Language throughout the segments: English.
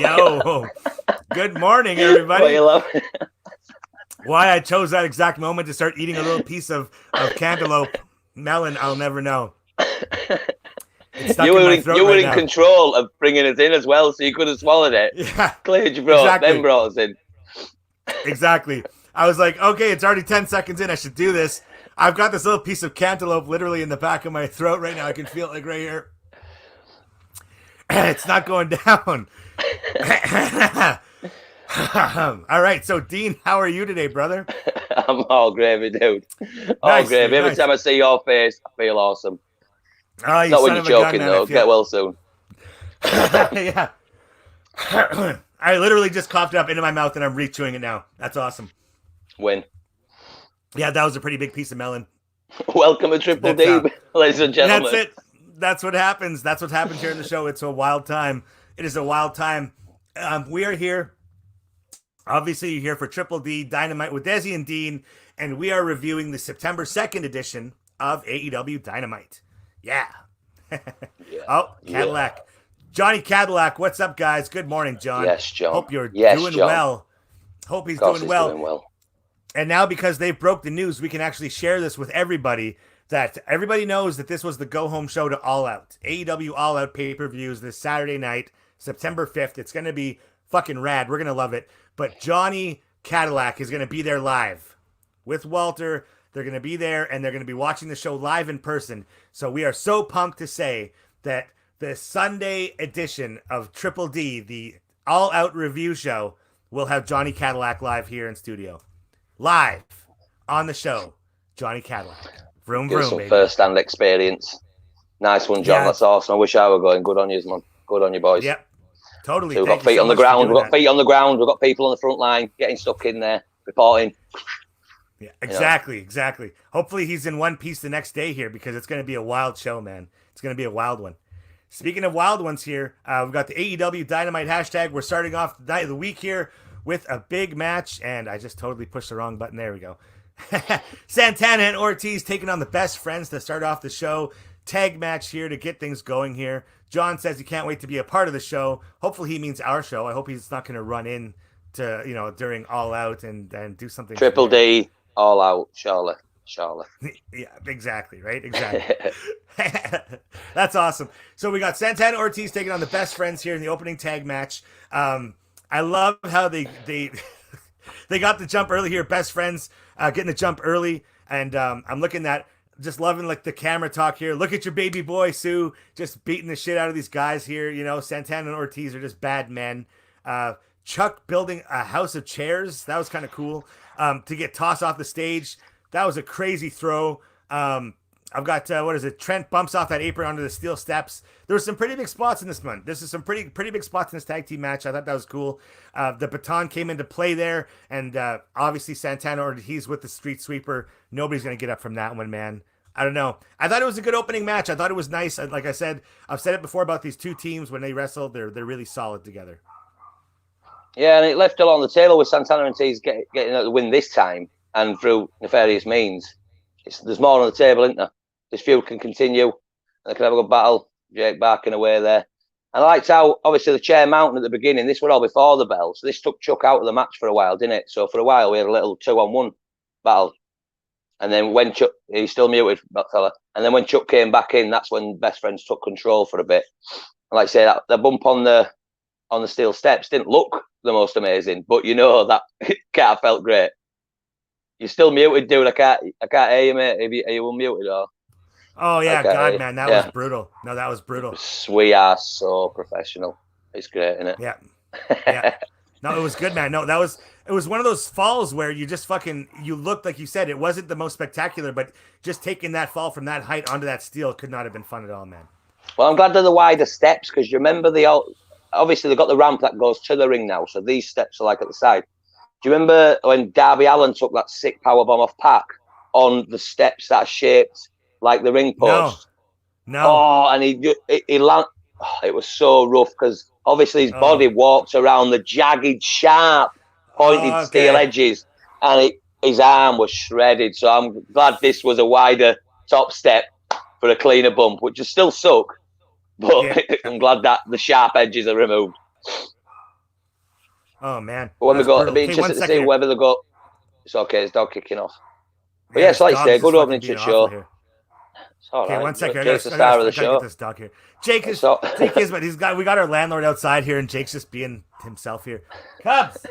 Yo, good morning, everybody. Why I chose that exact moment to start eating a little piece of cantaloupe melon, I'll never know. You were in control of bringing us in as well, so you could have swallowed it. Yeah, cleared your throat, then brought us in. Exactly. I was like, okay, it's already 10 seconds in. I should do this. I've got this little piece of cantaloupe literally in the back of my throat right now. I can feel it like right here. It's not going down. All right, so Dean, how are you today, brother? I'm all gravy, dude. All gravy. Every time I see your face, I feel awesome. Oh, you not when you're joking, though. Get well soon. Yeah. I literally just coughed it up into my mouth and I'm re-chewing it now. That's awesome. Win. Yeah, that was a pretty big piece of melon. Welcome to Triple D, ladies and gentlemen. That's it. That's what happens. That's what happens here in the show. It's a wild time. It is a wild time. We are here. Obviously, you're here for Triple D Dynamite with Dezzie and Dean, and we are reviewing the September 2nd edition of AEW Dynamite. Yeah. Oh, Cadillac. Yeah. Johnny Cadillac, what's up, guys? Good morning, John. Yes, John. Hope you're doing John. well. Hope he's doing well. And now, because they broke the news, we can actually share this with everybody, that everybody knows that this was the go-home show to All Out. AEW All Out pay-per-views this Saturday night, September 5th. It's going to be fucking rad. We're going to love it. But Johnny Cadillac is going to be there live with Walter. They're going to be there, and they're going to be watching the show live in person. So we are so pumped to say that the Sunday edition of Triple D, the All Out review show, will have Johnny Cadillac live here in studio. Live on the show, Johnny Cadillac. Vroom, vroom, some baby. First-hand experience. Nice one, John. Yeah. That's awesome. I wish I were going. Good on you, man. Good on you, boys. Yep. Totally. We've got feet on the ground. We've got feet on the ground. We've got people on the front line getting stuck in there, reporting. Yeah, exactly. Hopefully he's in one piece the next day here, because it's going to be a wild show, man. It's going to be a wild one. Speaking of wild ones here, we've got the AEW Dynamite hashtag. We're starting off the night of the week here with a big match, and I just totally pushed the wrong button. There we go. Santana and Ortiz taking on the Best Friends to start off the show. Tag match here to get things going here. John says he can't wait to be a part of the show. Hopefully he means our show. I hope he's not going to run in to, during All Out and do something. Triple D, All Out, Charlotte. Yeah, exactly, right? Exactly. That's awesome. So we got Santana Ortiz taking on the Best Friends here in the opening tag match. I love how they they got the jump early here. Best Friends getting the jump early, and I'm looking at just loving like the camera talk here. Look at your baby boy Sue, just beating the shit out of these guys here. Santana and Ortiz are just bad men. Chuck building a house of chairs, that was kind of cool. To get tossed off the stage, that was a crazy throw. I've got Trent bumps off that apron onto the steel steps. There were some pretty big spots in this one. This is some pretty big spots in this tag team match. I thought that was cool. The baton came into play there, and obviously Santana Ortiz with the street sweeper. Nobody's gonna get up from that one, man. I don't know. I thought it was a good opening match. I thought it was nice. Like I said, I've said it before about these two teams when they wrestle. They're really solid together. Yeah, and it left a lot on the table with Santana Ortiz getting the win this time, and through nefarious means. There's more on the table, isn't there? This feud can continue. They can have a good battle. Jake barking away there. And I liked how, obviously, the chair mountain at the beginning, this was all before the bell. So this took Chuck out of the match for a while, didn't it? So for a while, we had a little 2-on-1 battle. And then when Chuck, he's still muted, that fella. And then when Chuck came back in, that's when Best Friends took control for a bit. And like I say, that the bump on the steel steps didn't look the most amazing, but that can't have felt great. You're still muted, dude. I can't hear you, mate. Are you unmuted or? Oh yeah, God, man, that was brutal. No, that was brutal. We are so professional. It's great, isn't it? Yeah. No, it was good, man. No, it was one of those falls where you just you looked, like you said, it wasn't the most spectacular, but just taking that fall from that height onto that steel could not have been fun at all, man. Well, I'm glad they're the wider steps, because you remember obviously they've got the ramp that goes to the ring now, so these steps are like at the side. Do you remember when Darby Allin took that sick powerbomb off Pac on the steps that are shaped like the ring post? No. Oh, and he landed. Oh, it was so rough, because obviously his body walked around the jagged, sharp, pointed steel edges, and his arm was shredded. So I'm glad this was a wider top step for a cleaner bump, which is still suck, but I'm glad that the sharp edges are removed. Oh man, But when we that's go, it'll brutal. be Okay, one interesting to second see here. whether they go. It's okay. It's dog kicking off. But Yeah, yeah, it's this like you dog's say, just good fucking opening to being the awful show. here. It's all Okay, right. one second. Jake's the star of the I gotta get show. this dog here. Jake is So Jake is, but we got our landlord outside here, and Jake's just being himself here. Cubs.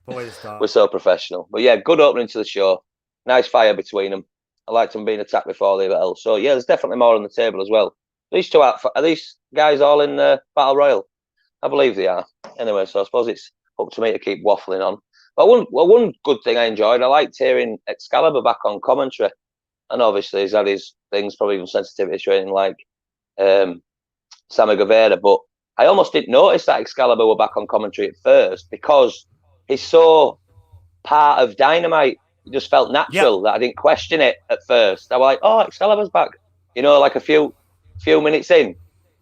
Boy, this we're dog. so professional. But yeah, good opening to the show. Nice fire between them. I liked them being attacked before they else. So yeah, there's definitely more on the table as well. These two are these guys all in Battle Royal? I believe they are. Anyway, so I suppose it's up to me to keep waffling on. But one good thing I enjoyed, I liked hearing Excalibur back on commentary. And obviously he's had his things, probably even sensitivity training like um, Sammy Guevara. But I almost didn't notice that Excalibur were back on commentary at first because he's so part of Dynamite. It just felt Yep. natural that I didn't question it at first. I was like, "Oh, Excalibur's back," like a few minutes in,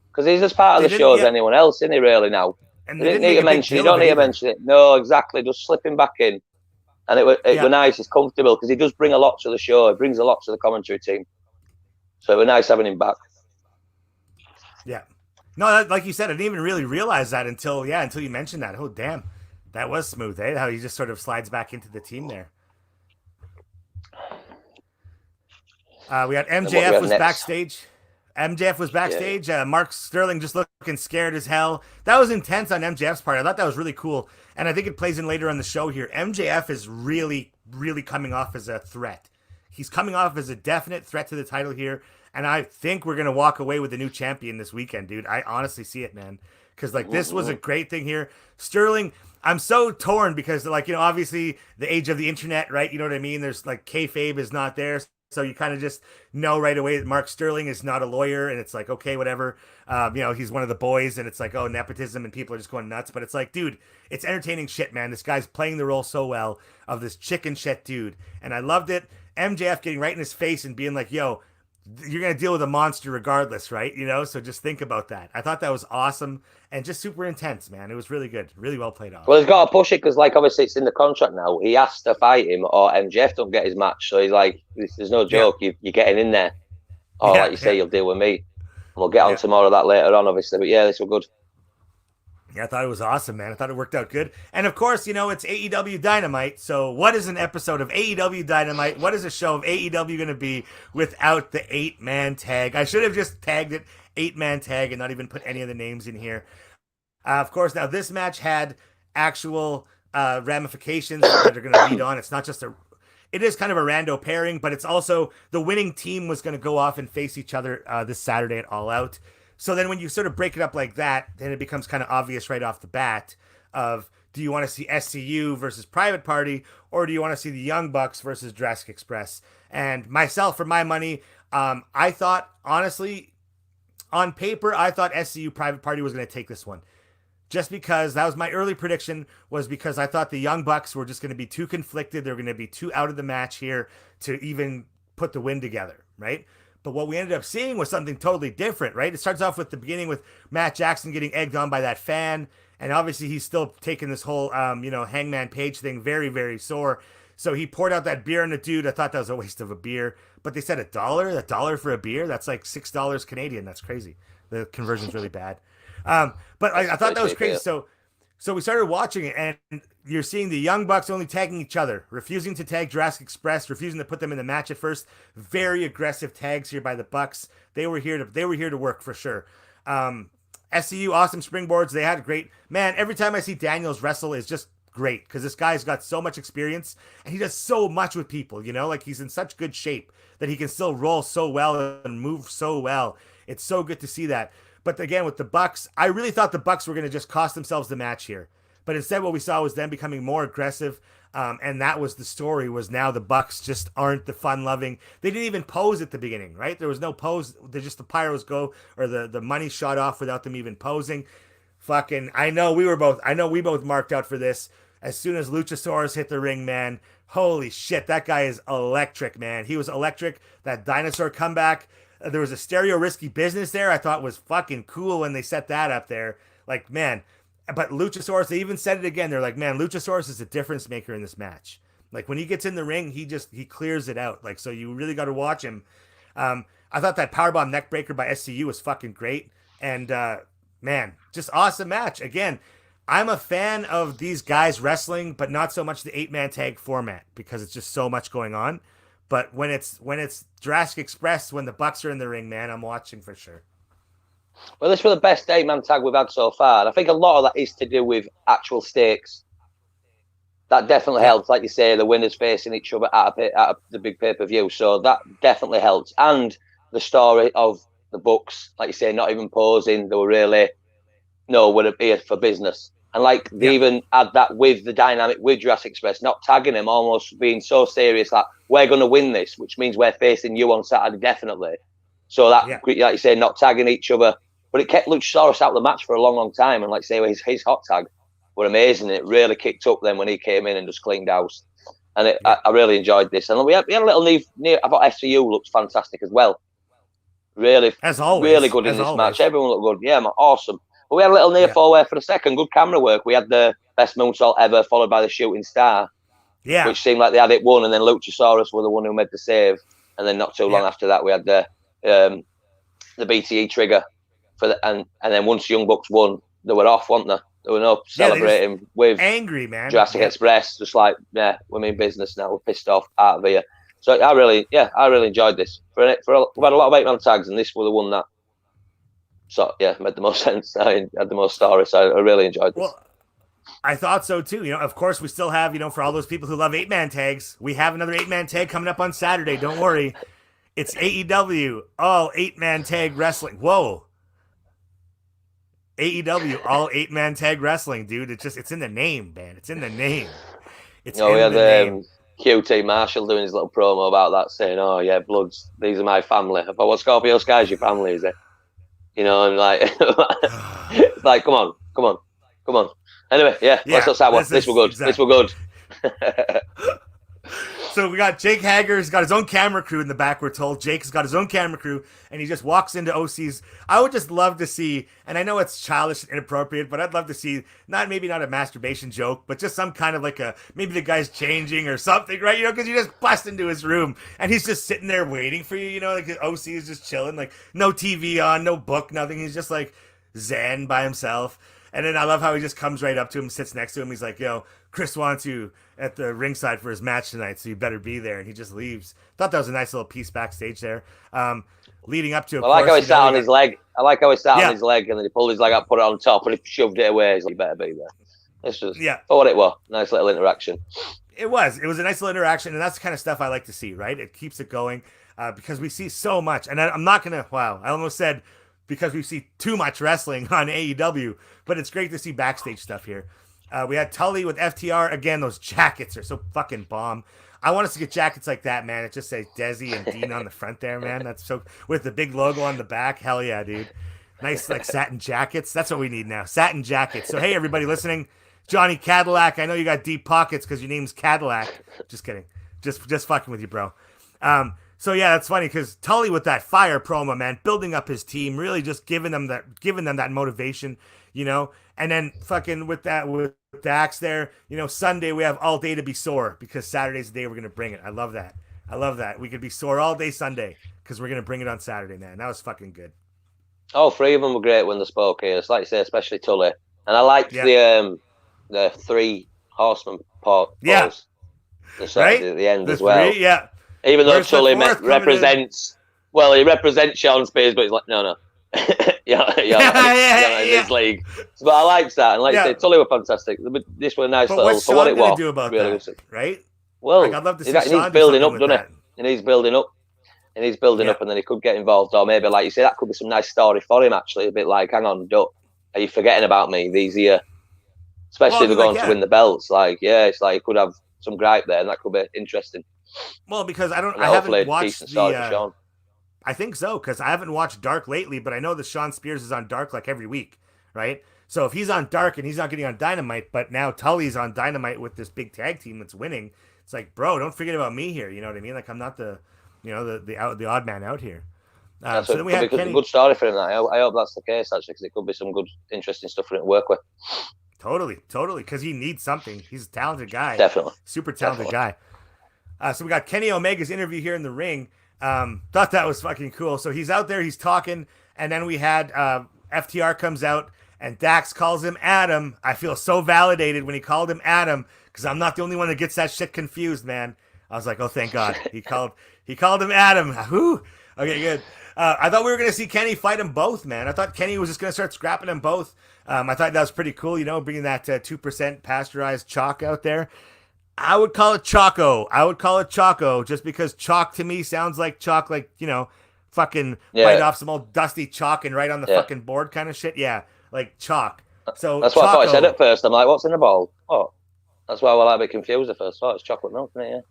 because he's as part of They the didn't. show as Yep. anyone else, isn't he? Really now, And they they didn't didn't need make to a big mention. You deal of don't it need to either. mention it. No, exactly. Just slipping back in, and it Yeah. were nice. He's comfortable because he does bring a lot to the show. He brings a lot to the commentary team. So it was nice having him back. Yeah. No, that, like you said, I didn't even really realize that until you mentioned that. Oh, damn. That was smooth, eh? How he just sort of slides back into the team there. We had And what we MJF have was next? backstage. MJF was Yeah, backstage. Mark Sterling just looking scared as hell. That was intense on MJF's part. I thought that was really cool. And I think it plays in later on the show here. MJF is really, really coming off as a threat. He's coming off as a definite threat to the title here. And I think we're going to walk away with the new champion this weekend, dude. I honestly see it, man. Because, like, this was a great thing here. Sterling, I'm so torn because, like, obviously the age of the internet, right? You know what I mean? There's, like, kayfabe is not there. So you kind of just know right away that Mark Sterling is not a lawyer, and it's like, okay, whatever. He's one of the boys, and it's like, oh, nepotism, and people are just going nuts. But it's like, dude, it's entertaining shit, man. This guy's playing the role so well of this chicken shit dude, and I loved it. MJF getting right in his face and being like, yo, you're gonna deal with a monster regardless, right? So just think about that. I thought that was awesome and just super intense, man. It was really good, really well played off. Well, he's got to push it because, like, obviously it's in the contract now. He has to fight him, or MJF don't get his match. So he's like, "There's no joke. You're getting in there." Or, like you say, you'll deal with me. And we'll get on to more of that later on, obviously. But yeah, this was good. Yeah, I thought it was awesome, man. I thought it worked out good. And of course, it's AEW Dynamite. So what is an episode of AEW Dynamite? What is a show of AEW going to be without the 8-man tag? I should have just tagged it 8-man tag and not even put any of the names in here. Of course, now this match had actual ramifications that are going to lead on. It's not just it is kind of a rando pairing, but it's also the winning team was going to go off and face each other this Saturday at All Out. So then when you sort of break it up like that, then it becomes kind of obvious right off the bat of, do you want to see SCU versus Private Party, or do you want to see the Young Bucks versus Jurassic Express? And myself, for my money, I thought, honestly, on paper, I thought SCU Private Party was going to take this one. Just because that was my early prediction, was because I thought the Young Bucks were just going to be too conflicted. They're going to be too out of the match here to even put the win together, right? But what we ended up seeing was something totally different, right? It starts off with the beginning with Matt Jackson getting egged on by that fan. And obviously he's still taking this whole, Hangman Page thing very, very sore. So he poured out that beer on the dude. I thought that was a waste of a beer. But they said $1 for a beer? That's like $6 Canadian. That's crazy. The conversion's really bad. But I thought that was crazy. So we started watching it, and you're seeing the Young Bucks only tagging each other, refusing to tag Jurassic Express, refusing to put them in the match at first. Very aggressive tags here by the Bucks. They were here to work for sure. SCU, awesome springboards. They had great, man. Every time I see Daniels wrestle is just great, because this guy's got so much experience and he does so much with people. Like he's in such good shape that he can still roll so well and move so well. It's so good to see that. But again, with the Bucks, I really thought the Bucks were going to just cost themselves the match here. But instead, what we saw was them becoming more aggressive, and that was the story. Was now the Bucks just aren't the fun-loving. They didn't even pose at the beginning, right? There was no pose. They just the pyros go, or the money shot off without them even posing. Fucking, I know we both marked out for this. As soon as Luchasaurus hit the ring, man, holy shit, that guy is electric, man. He was electric. That dinosaur comeback. There was a stereo risky business there. I thought was fucking cool when they set that up there. Like, man, but Luchasaurus, they even said it again. They're like, man, Luchasaurus is a difference maker in this match. Like when he gets in the ring, he clears it out. Like, so you really got to watch him. I thought that powerbomb neckbreaker by SCU was fucking great. And, man, just awesome match. Again, I'm a fan of these guys wrestling, but not so much the 8-man tag format because it's just so much going on. But when it's Jurassic Express, when the Bucks are in the ring, man, I'm watching for sure. Well, this was the best 8-man tag we've had so far. And I think a lot of that is to do with actual stakes. That definitely helps. Like you say, the winners facing each other at the big pay-per-view. So that definitely helps. And the story of the Bucks, like you say, not even posing. They were really, no, we're here for business. And like they even had that with the dynamic with Jurassic Express, not tagging them, almost being so serious like, we're going to win this, which means we're facing you on Saturday, definitely. So that, like you say, not tagging each other. But it kept Luchasaurus out of the match for a long, long time. And like I say, his hot tag were amazing. It really kicked up then when he came in and just cleaned house. And I really enjoyed this. And we had a little near. I thought SCU looked fantastic as well. Really, as always, really good in this match. Everyone looked good. Yeah, man, awesome. But we had a little near fall there for a second. Good camera work. We had the best moonsault ever, followed by the shooting star. Yeah. Which seemed like they had it won, and then Luchasaurus were the one who made the save. And then not too long after that, we had the BTE trigger for and then once Young Bucks won, they were off, weren't they? They were up celebrating with angry man. Jurassic Express, just like, yeah, we're in business now. We're pissed off out of here. So I really enjoyed this. We've had a lot of 8-man tags, and this was the one that, so yeah, made the most sense. I had the most story, so I really enjoyed this. Well, I thought so too. Of course, we still have, for all those people who love 8-man tags, we have another 8-man tag coming up on Saturday. Don't worry, it's AEW All 8-man Tag Wrestling. Whoa. AEW All 8-man Tag Wrestling, dude. It's in the name, man. It's in the name. We had QT Marshall doing his little promo about that, saying, "Oh yeah, Bloods, these are my family." I thought, "Well, Scorpio Sky's your family, is it?" And like, it's like, come on. Anyway, let's not start. This was good. Exactly. This was good. So we got Jake Hager's got his own camera crew in the back, we're told. Jake's got his own camera crew, and he just walks into OC's. I would just love to see, and I know it's childish and inappropriate, but I'd love to see, maybe not a masturbation joke, but just some kind of like maybe the guy's changing or something, right? Because you just bust into his room, and he's just sitting there waiting for you, like the OC is just chilling, like no TV on, no book, nothing. He's just like zen by himself. And then I love how he just comes right up to him, sits next to him. He's like, Chris wants you at the ringside for his match tonight, so you better be there. And he just leaves. Thought that was a nice little piece backstage there. Leading up to, I like how he sat on his leg. I like how he sat on his leg, and then he pulled his leg up, put it on top, and he shoved it away. He's like, you better be there. This was for what it was. Nice little interaction. It was a nice little interaction, and that's the kind of stuff I like to see, right? It keeps it going because we see so much. And I'm not going to, I almost said, because we see too much wrestling on AEW, but it's great to see backstage stuff here. We had Tully with FTR. Again, those jackets are so fucking bomb. I want us to get jackets like that, man. It just says Dezzie and Dean on the front there, man. That's so, with the big logo on the back. Hell yeah, dude. Nice, like satin jackets. That's what we need now. Satin jackets. So, hey, everybody listening, Johnny Cadillac, I know you got deep pockets because your name's Cadillac. Just kidding. Just fucking with you, bro. So yeah, that's funny because Tully with that fire promo, man, building up his team, really just giving them that motivation, and then fucking with Dax there, Sunday we have all day to be sore because Saturday's the day we're gonna bring it. I love that. We could be sore all day Sunday because we're gonna bring it on Saturday, man. That was fucking good. All three of them were great when they spoke here. It's like you say, especially Tully, and I liked the 3 horsemen pose. Right at the end as well. Yeah. Even though Tully represents, he represents Sean Spears, but he's like, no. yeah, in this league. But I liked that, and like you say, Tully were fantastic. This was a nice little for what it was. Do about really that, right? Well, I'd love to see he's building up, doesn't it? And he's building up, and then he could get involved, or maybe, like you say, that could be some nice story for him. Actually, a bit like, hang on, are you forgetting about me? These here, especially if they're going to win the belts. Like, it's like he could have some gripe there, and that could be interesting. Well, because I haven't watched the. I think so, because I haven't watched Dark lately, but I know that Sean Spears is on Dark like every week, right? So if he's on Dark and he's not getting on Dynamite, but now Tully's on Dynamite with this big tag team that's winning, it's like, bro, don't forget about me here. You know what I mean? Like I'm not the odd man out here. So then we had a good story for him. I hope that's the case actually, because it could be some good, interesting stuff for him to work with. Totally, because he needs something. He's a talented guy. Definitely, super talented guy. So we got Kenny Omega's interview here in the ring. Thought that was fucking cool. So he's out there, he's talking, and then we had FTR comes out, and Dax calls him Adam. I feel so validated when he called him Adam because I'm not the only one that gets that shit confused, man. I was like, oh, thank God. He called him Adam. Whew. Okay, good. I thought we were going to see Kenny fight them both, man. I thought Kenny was just going to start scrapping them both. I thought that was pretty cool, bringing that 2% pasteurized chalk out there. I would call it Choco just because chalk to me sounds like chalk, like, fucking bite off some old dusty chalk and write on the fucking board kind of shit. Yeah, like chalk. So that's what I thought I said at first. I'm like, what's in the bowl? Oh, that's why I be confused at first. Oh, it's chocolate milk, isn't it?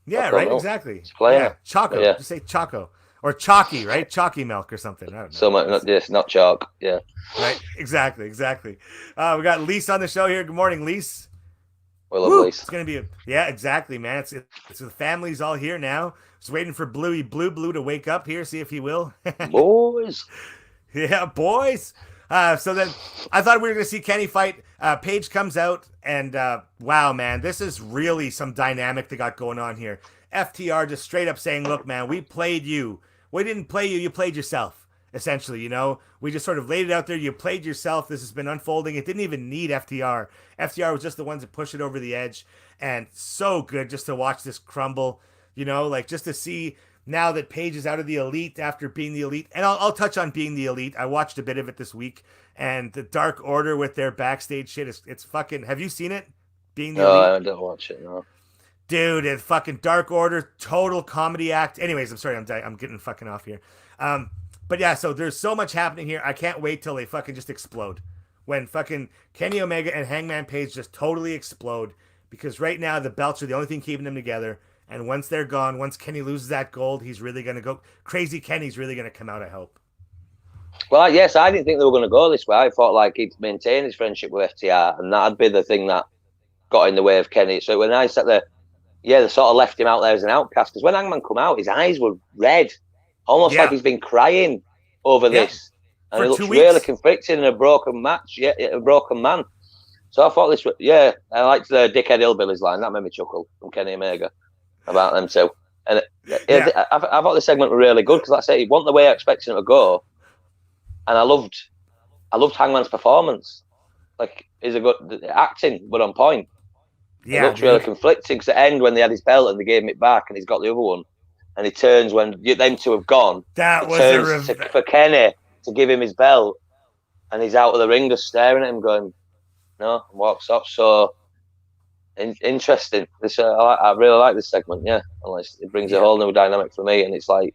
Yeah, chocolate right, milk. exactly. It's plain. Yeah, Choco. Yeah. Just say Choco. Or chalky, right? Chalky milk or something. I don't know. So much, not chalk. Yeah. Right. Exactly. We got Lise on the show here. Good morning, Lise. We love Lise. It's gonna be exactly, man. It's the family's all here now. Just waiting for Blue to wake up here, see if he will. Boys. Yeah, boys. So then I thought we were gonna see Kenny fight. Paige comes out, and wow, man, this is really some dynamic they got going on here. FTR just straight up saying, look, man, we played you. We didn't play you. You played yourself, essentially, We just sort of laid it out there. You played yourself. This has been unfolding. It didn't even need FTR. FTR was just the ones that push it over the edge. And so good just to watch this crumble, like just to see now that Paige is out of the Elite after being the Elite. And I'll touch on being the Elite. I watched a bit of it this week. And the Dark Order with their backstage shit, it's fucking... Have you seen it? Being the Elite? No, I don't watch it, no. Dude, it's fucking Dark Order, total comedy act. Anyways, I'm sorry, I'm getting fucking off here. But yeah, so there's so much happening here. I can't wait till they fucking just explode. When fucking Kenny Omega and Hangman Page just totally explode. Because right now, the belts are the only thing keeping them together. And once they're gone, once Kenny loses that gold, he's really going to go... Crazy Kenny's really going to come out, I hope. Well, yes, I didn't think they were going to go this way. I thought like he'd maintain his friendship with FTR. And that'd be the thing that got in the way of Kenny. So when I sat there... Yeah, they sort of left him out there as an outcast. Because when Hangman come out, his eyes were red. Almost like he's been crying over this. And for he looks 2 weeks. really conflicted in a broken match. Yeah, a broken man. So I thought this was... Yeah, I liked the Dickhead Hillbillies line. That made me chuckle from Kenny Omega about them too. And I thought the segment was really good. Because like I say, it wasn't the way I expected it to go. And I loved Hangman's performance. Like, he's a good... The acting, but on point. Yeah, it looks really conflicting because at the end when they had his belt and they gave him it back and he's got the other one and he turns when them two have gone. That was for Kenny to give him his belt and he's out of the ring just staring at him going, no, and walks off. So interesting. This I really like this segment. Yeah, it brings a whole new dynamic for me and it's like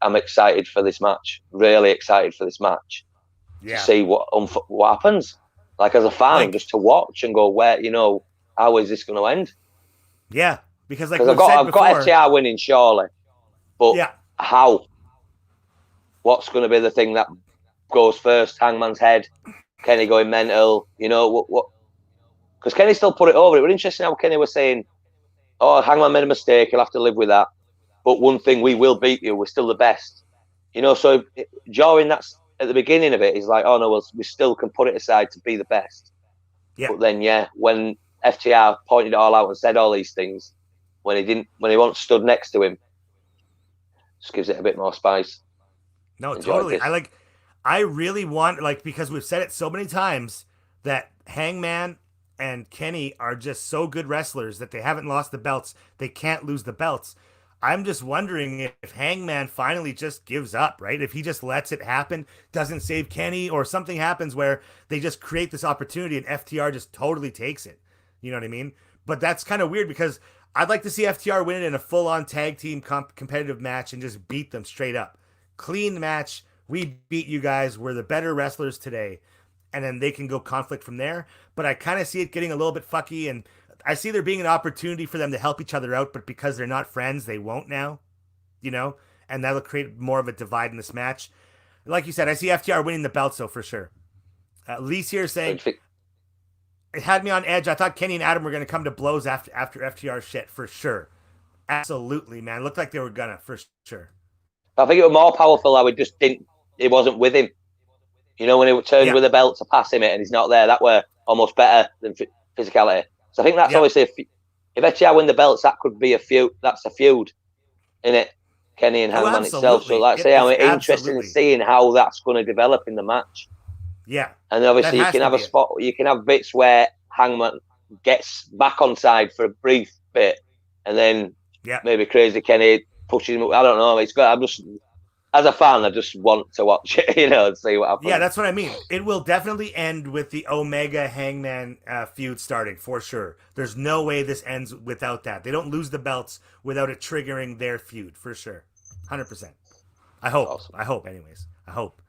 I'm excited for this match. Really excited for this match to see what happens. Like as a fan, just to watch and go where how is this going to end? Yeah, because I've got FTR winning surely, but how? What's going to be the thing that goes first? Hangman's head, Kenny going mental. What? Because Kenny still put it over. It was interesting how Kenny was saying, "Oh, Hangman made a mistake. He'll have to live with that. But one thing, we will beat you. We're still the best." So during that at the beginning of it, he's like, "Oh no, we still can put it aside to be the best." Yeah. But then, when FTR pointed it all out and said all these things, when he once stood next to him, just gives it a bit more spice. No, totally. I really want, because we've said it so many times that Hangman and Kenny are just so good wrestlers that they haven't lost the belts. They can't lose the belts. I'm just wondering if Hangman finally just gives up, right? If he just lets it happen, doesn't save Kenny, or something happens where they just create this opportunity and FTR just totally takes it. You know what I mean? But that's kind of weird because I'd like to see FTR win it in a full-on tag team competitive match and just beat them straight up. Clean match. We beat you guys. We're the better wrestlers today. And then they can go conflict from there. But I kind of see it getting a little bit fucky, and I see there being an opportunity for them to help each other out, but because they're not friends, they won't now, and that'll create more of a divide in this match. Like you said, I see FTR winning the belts, though, for sure. Lise here saying, it had me on edge. I thought Kenny and Adam were going to come to blows after FTR shit, for sure. Absolutely, man. It looked like they were going to, for sure. I think it was more powerful how it wasn't with him. When he turned with the belt to pass him it and he's not there, that were almost better than physicality. So I think that's obviously, if FTR win the belts, that could be a feud. That's a feud, innit? Kenny and Hangman itself. So I'm interested in seeing how that's going to develop in the match. Yeah. And obviously you can have a spot, you can have bits where Hangman gets back on side for a brief bit, and then maybe Crazy Kenny pushes him. I don't know. It's good. I'm just, as a fan, I just want to watch it, and see what happens. Yeah, that's what I mean. It will definitely end with the Omega Hangman feud starting for sure. There's no way this ends without that. They don't lose the belts without it triggering their feud for sure. 100%. I hope. Awesome. I hope, anyways. I hope.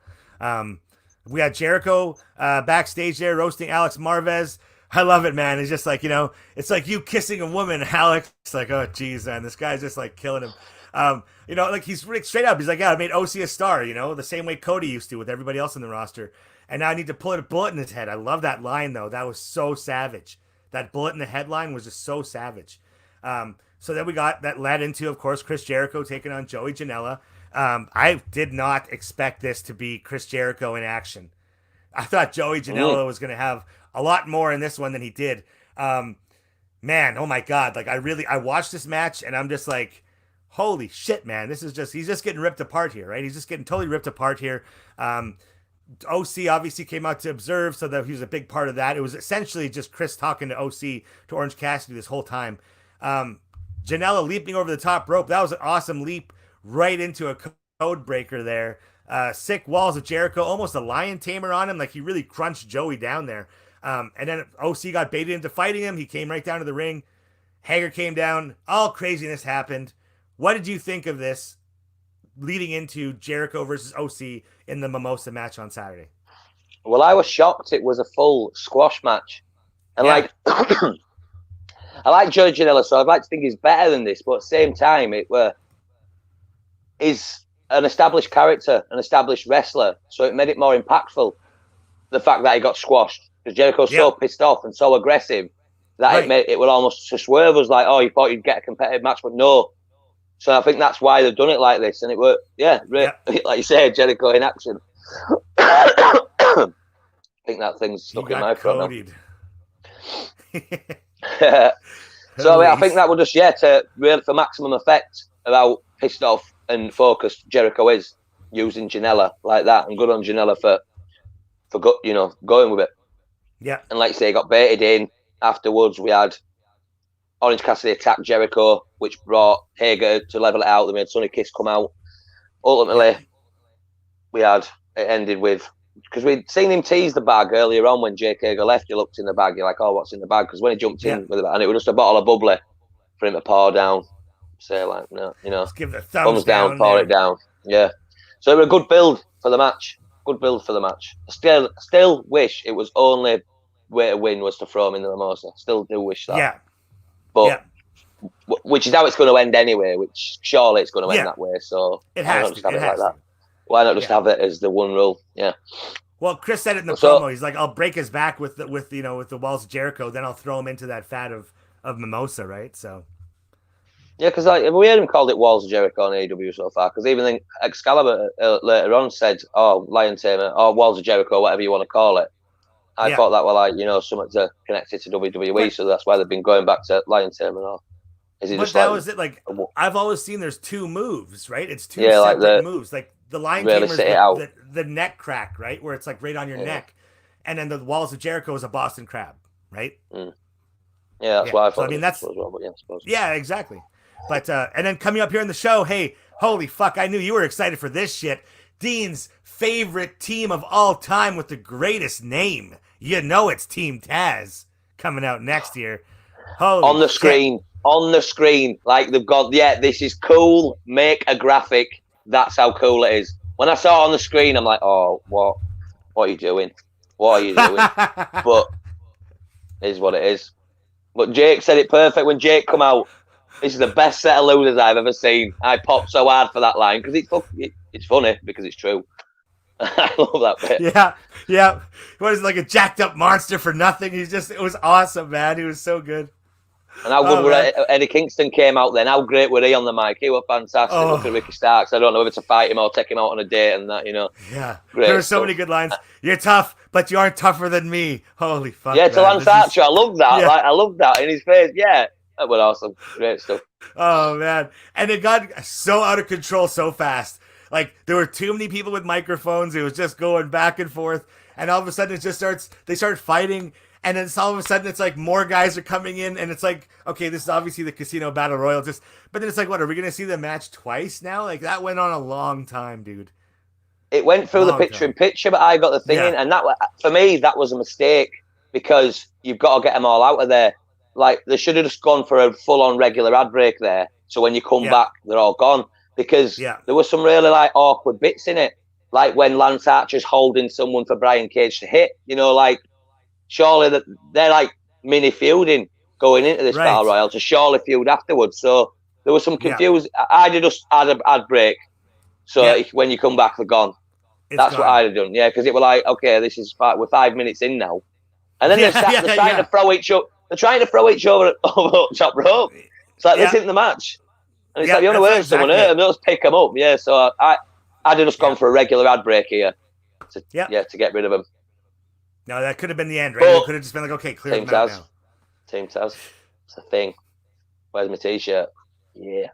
We got Jericho backstage there roasting Alex Marvez. I love it, man. It's just like, it's like you kissing a woman, Alex. It's like, oh, geez, man. This guy's just like killing him. Like he's straight up. He's like, yeah, I made OC a star, the same way Cody used to with everybody else in the roster. And now I need to pull a bullet in his head. I love that line, though. That was so savage. That bullet in the headline was just so savage. So then we got that led into, of course, Chris Jericho taking on Joey Janela. I did not expect this to be Chris Jericho in action. I thought Joey Janela was going to have a lot more in this one than he did. Man, oh my God. Like I watched this match and I'm just like, holy shit, man. He's just getting ripped apart here, right? He's just getting totally ripped apart here. OC obviously came out to observe, so that he was a big part of that. It was essentially just Chris talking to OC, to Orange Cassidy this whole time. Janela leaping over the top rope. That was an awesome leap right into a code breaker there. Sick walls of Jericho, almost a lion tamer on him. Like he really crunched Joey down there. And then OC got baited into fighting him. He came right down to the ring. Hager came down. All craziness happened. What did you think of this leading into Jericho versus OC in the Mimosa match on Saturday? Well, I was shocked it was a full squash match. And I like Joey Janela, so I'd like to think he's better than this, but at the same time, he's an established character, an established wrestler, so it made it more impactful, the fact that he got squashed. Because Jericho's so pissed off and so aggressive that it would almost swerve us like, oh, you thought you'd get a competitive match, but no. So I think that's why they've done it like this, and it worked. Like you say, Jericho in action. I think that thing's stuck in my throat now. So I think that would just for maximum effect of how pissed off and focused Jericho is using Janela like that, and good on Janela for going with it. Yeah, and like you say, he got baited in. Afterwards, we had Orange Cassidy attack Jericho, which brought Hager to level it out. They made Sonny Kiss come out. Ultimately, it ended with, because we'd seen him tease the bag earlier on when Jake Hager left. He looked in the bag. You're like, oh, what's in the bag? Because when he jumped in with it, and it was just a bottle of bubbly for him to pour down. Say like, no, just give the thumbs down, pour it down. Yeah. So it was a good build for the match. I still wish it was only way to win was to throw him in the Mimosa. Still do wish that. Yeah. But which is how it's going to end anyway. Which surely it's going to end that way. So it has to. Have it like that. Why not just have it as the one rule? Yeah. Well, Chris said it in the promo. He's like, "I'll break his back with the walls of Jericho. Then I'll throw him into that fat of Mimosa." Right. So. Yeah, because we heard him called it Walls of Jericho on AEW so far. Because even then, Excalibur later on said, "Oh, Lion Tamer, or Walls of Jericho, whatever you want to call it." I thought that was something to connect it to WWE, so that's why they've been going back to Lion Tamer. Or is it just was it like I've always seen there's two moves, right? It's two separate moves. Like the Lion Tamer's the neck crack, right, where it's like right on your neck, and then the Walls of Jericho is a Boston Crab, right? Mm. Yeah, that's why I thought. So, I mean, that's as well, but I suppose. Yeah, exactly. But and then coming up here in the show, hey, holy fuck, I knew you were excited for this shit. Dean's favorite team of all time with the greatest name. You know it's Team Taz coming out next year. Holy on the screen, like they've got, this is cool. Make a graphic. That's how cool it is. When I saw it on the screen, I'm like, oh, what are you doing? What are you doing? But it is what it is. But Jake said it perfect when Jake come out. This is the best set of losers I've ever seen. I popped so hard for that line because it's funny because it's true. I love that bit. Yeah. What is it, like a jacked up monster for nothing? It was awesome, man. He was so good. And how good were Eddie Kingston came out then? How great were he on the mic? He was fantastic. Look at Ricky Starks. I don't know whether to fight him or take him out on a date and that, Yeah. Great there were so many good lines. You're tough, but you aren't tougher than me. Holy fuck. Yeah, to Lance Archer. I love that. Yeah. I love that in his face. Yeah. That was awesome. Great stuff. Oh, man. And it got so out of control so fast. Like, there were too many people with microphones. It was just going back and forth. and all of a sudden they start fighting, and then all of a sudden it's like more guys are coming in, and it's like, okay, this is obviously the Casino Battle Royal, but then it's like, what, are we gonna see the match twice now? Like, that went on a long time, dude. It went through the picture-in-picture, but I got the thing in, and that, for me, that was a mistake, because you've got to get them all out of there. Like, they should have just gone for a full-on regular ad break there, so when you come back, they're all gone, because there were some really, like, awkward bits in it, like when Lance Archer's holding someone for Brian Cage to hit, you know, like, surely that they're, like, mini-feuding going into this Battle Royal to surely feud afterwards, so there was some confused. I did just add an ad break, so when you come back, they're gone. That's what I'd have done, because it was like, okay, this is we're 5 minutes in now, and then they're trying to throw each other. They're trying to throw each other over top rope. It's like this isn't the match, and it's like you want to hurt someone, and they'll just pick them up. Yeah, so I'd have just gone for a regular ad break here, to get rid of them. No, that could have been the end, right? It could have just been like, okay, clear them out now. Team Taz, it's a thing. Where's my t-shirt? Yeah.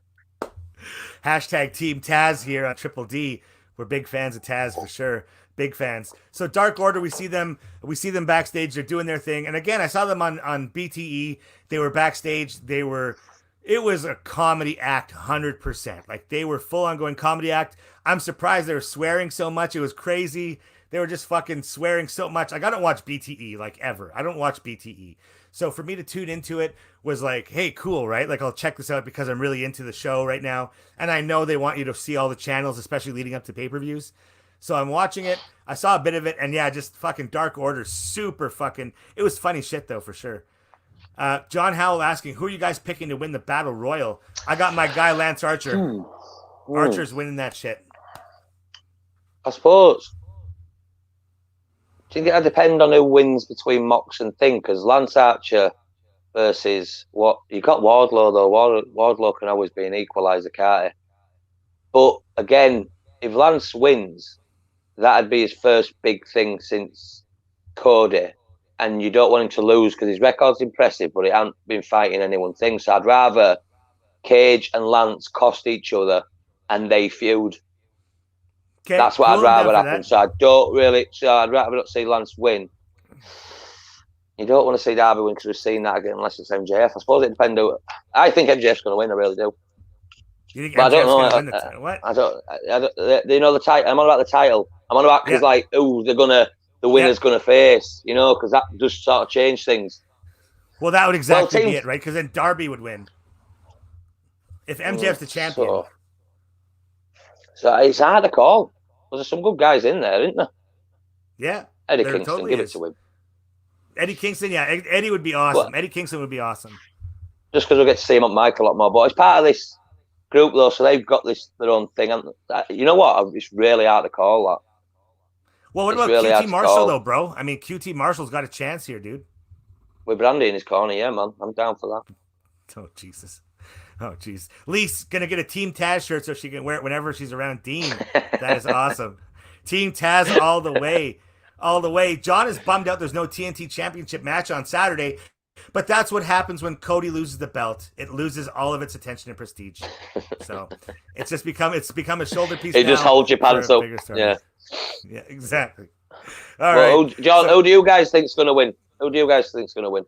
Hashtag Team Taz here on Triple D. We're big fans of Taz for sure. Big fans. So Dark Order, we see them backstage. They're doing their thing. And again, I saw them on BTE. They were backstage. It was a comedy act, 100%. Like, they were full on going comedy act. I'm surprised they were swearing so much. It was crazy. They were just fucking swearing so much. Like, I don't watch BTE, like, ever. I don't watch BTE. So for me to tune into it was like, hey, cool, right? Like, I'll check this out because I'm really into the show right now. And I know they want you to see all the channels, especially leading up to pay-per-views. So I'm watching it. I saw a bit of it. And yeah, just fucking Dark Order. Super fucking... It was funny shit, though, for sure. John Howell asking, who are you guys picking to win the Battle Royal? I got my guy, Lance Archer. Archer's winning that shit. I suppose. Do you think it'll depend on who wins between Mox and Thing? Because Lance Archer versus what you got Wardlow though. Wardlow can always be an equaliser, can't he? But again, if Lance wins, that'd be his first big thing since Cody, and you don't want him to lose because his record's impressive, but he hasn't been fighting anyone thing. So I'd rather Cage and Lance cost each other and they feud. Okay, that's what I'd rather happen. So I don't really. So I'd rather not see Lance win. You don't want to see Darby win because we've seen that again, unless it's MJF. I suppose it depends. I think MJF's going to win. I really do. You think MJF's going to win the title? What? I don't. You know the title. I'm on about the title. I'm on about because like, oh, the winner's going to face. You know, because that just sort of change things. Well, that would exactly be it, right? Because then Darby would win if MJF's the champion. So it's hard to call. There's some good guys in there, isn't there? Yeah. Eddie Kingston, totally give it to him. Eddie Kingston, yeah. Eddie would be awesome. Eddie Kingston would be awesome. Just because we'll get to see him on mic a lot more. But it's part of this group, though, so they've got their own thing. And you know what? It's really hard to call that. Well, what about QT Marshall, though, bro? I mean, QT Marshall's got a chance here, dude. With Brandy in his corner, yeah, man. I'm down for that. Oh, Jesus. Oh, jeez. Lee's going to get a Team Taz shirt so she can wear it whenever she's around Dean. That is awesome. Team Taz all the way. All the way. John is bummed out there's no TNT Championship match on Saturday, but that's what happens when Cody loses the belt. It loses all of its attention and prestige. So it's become a shoulder piece. It just holds your pants up. Yeah. Yeah, exactly. All right. John, who do you guys think's going to win? Who do you guys think's going to win?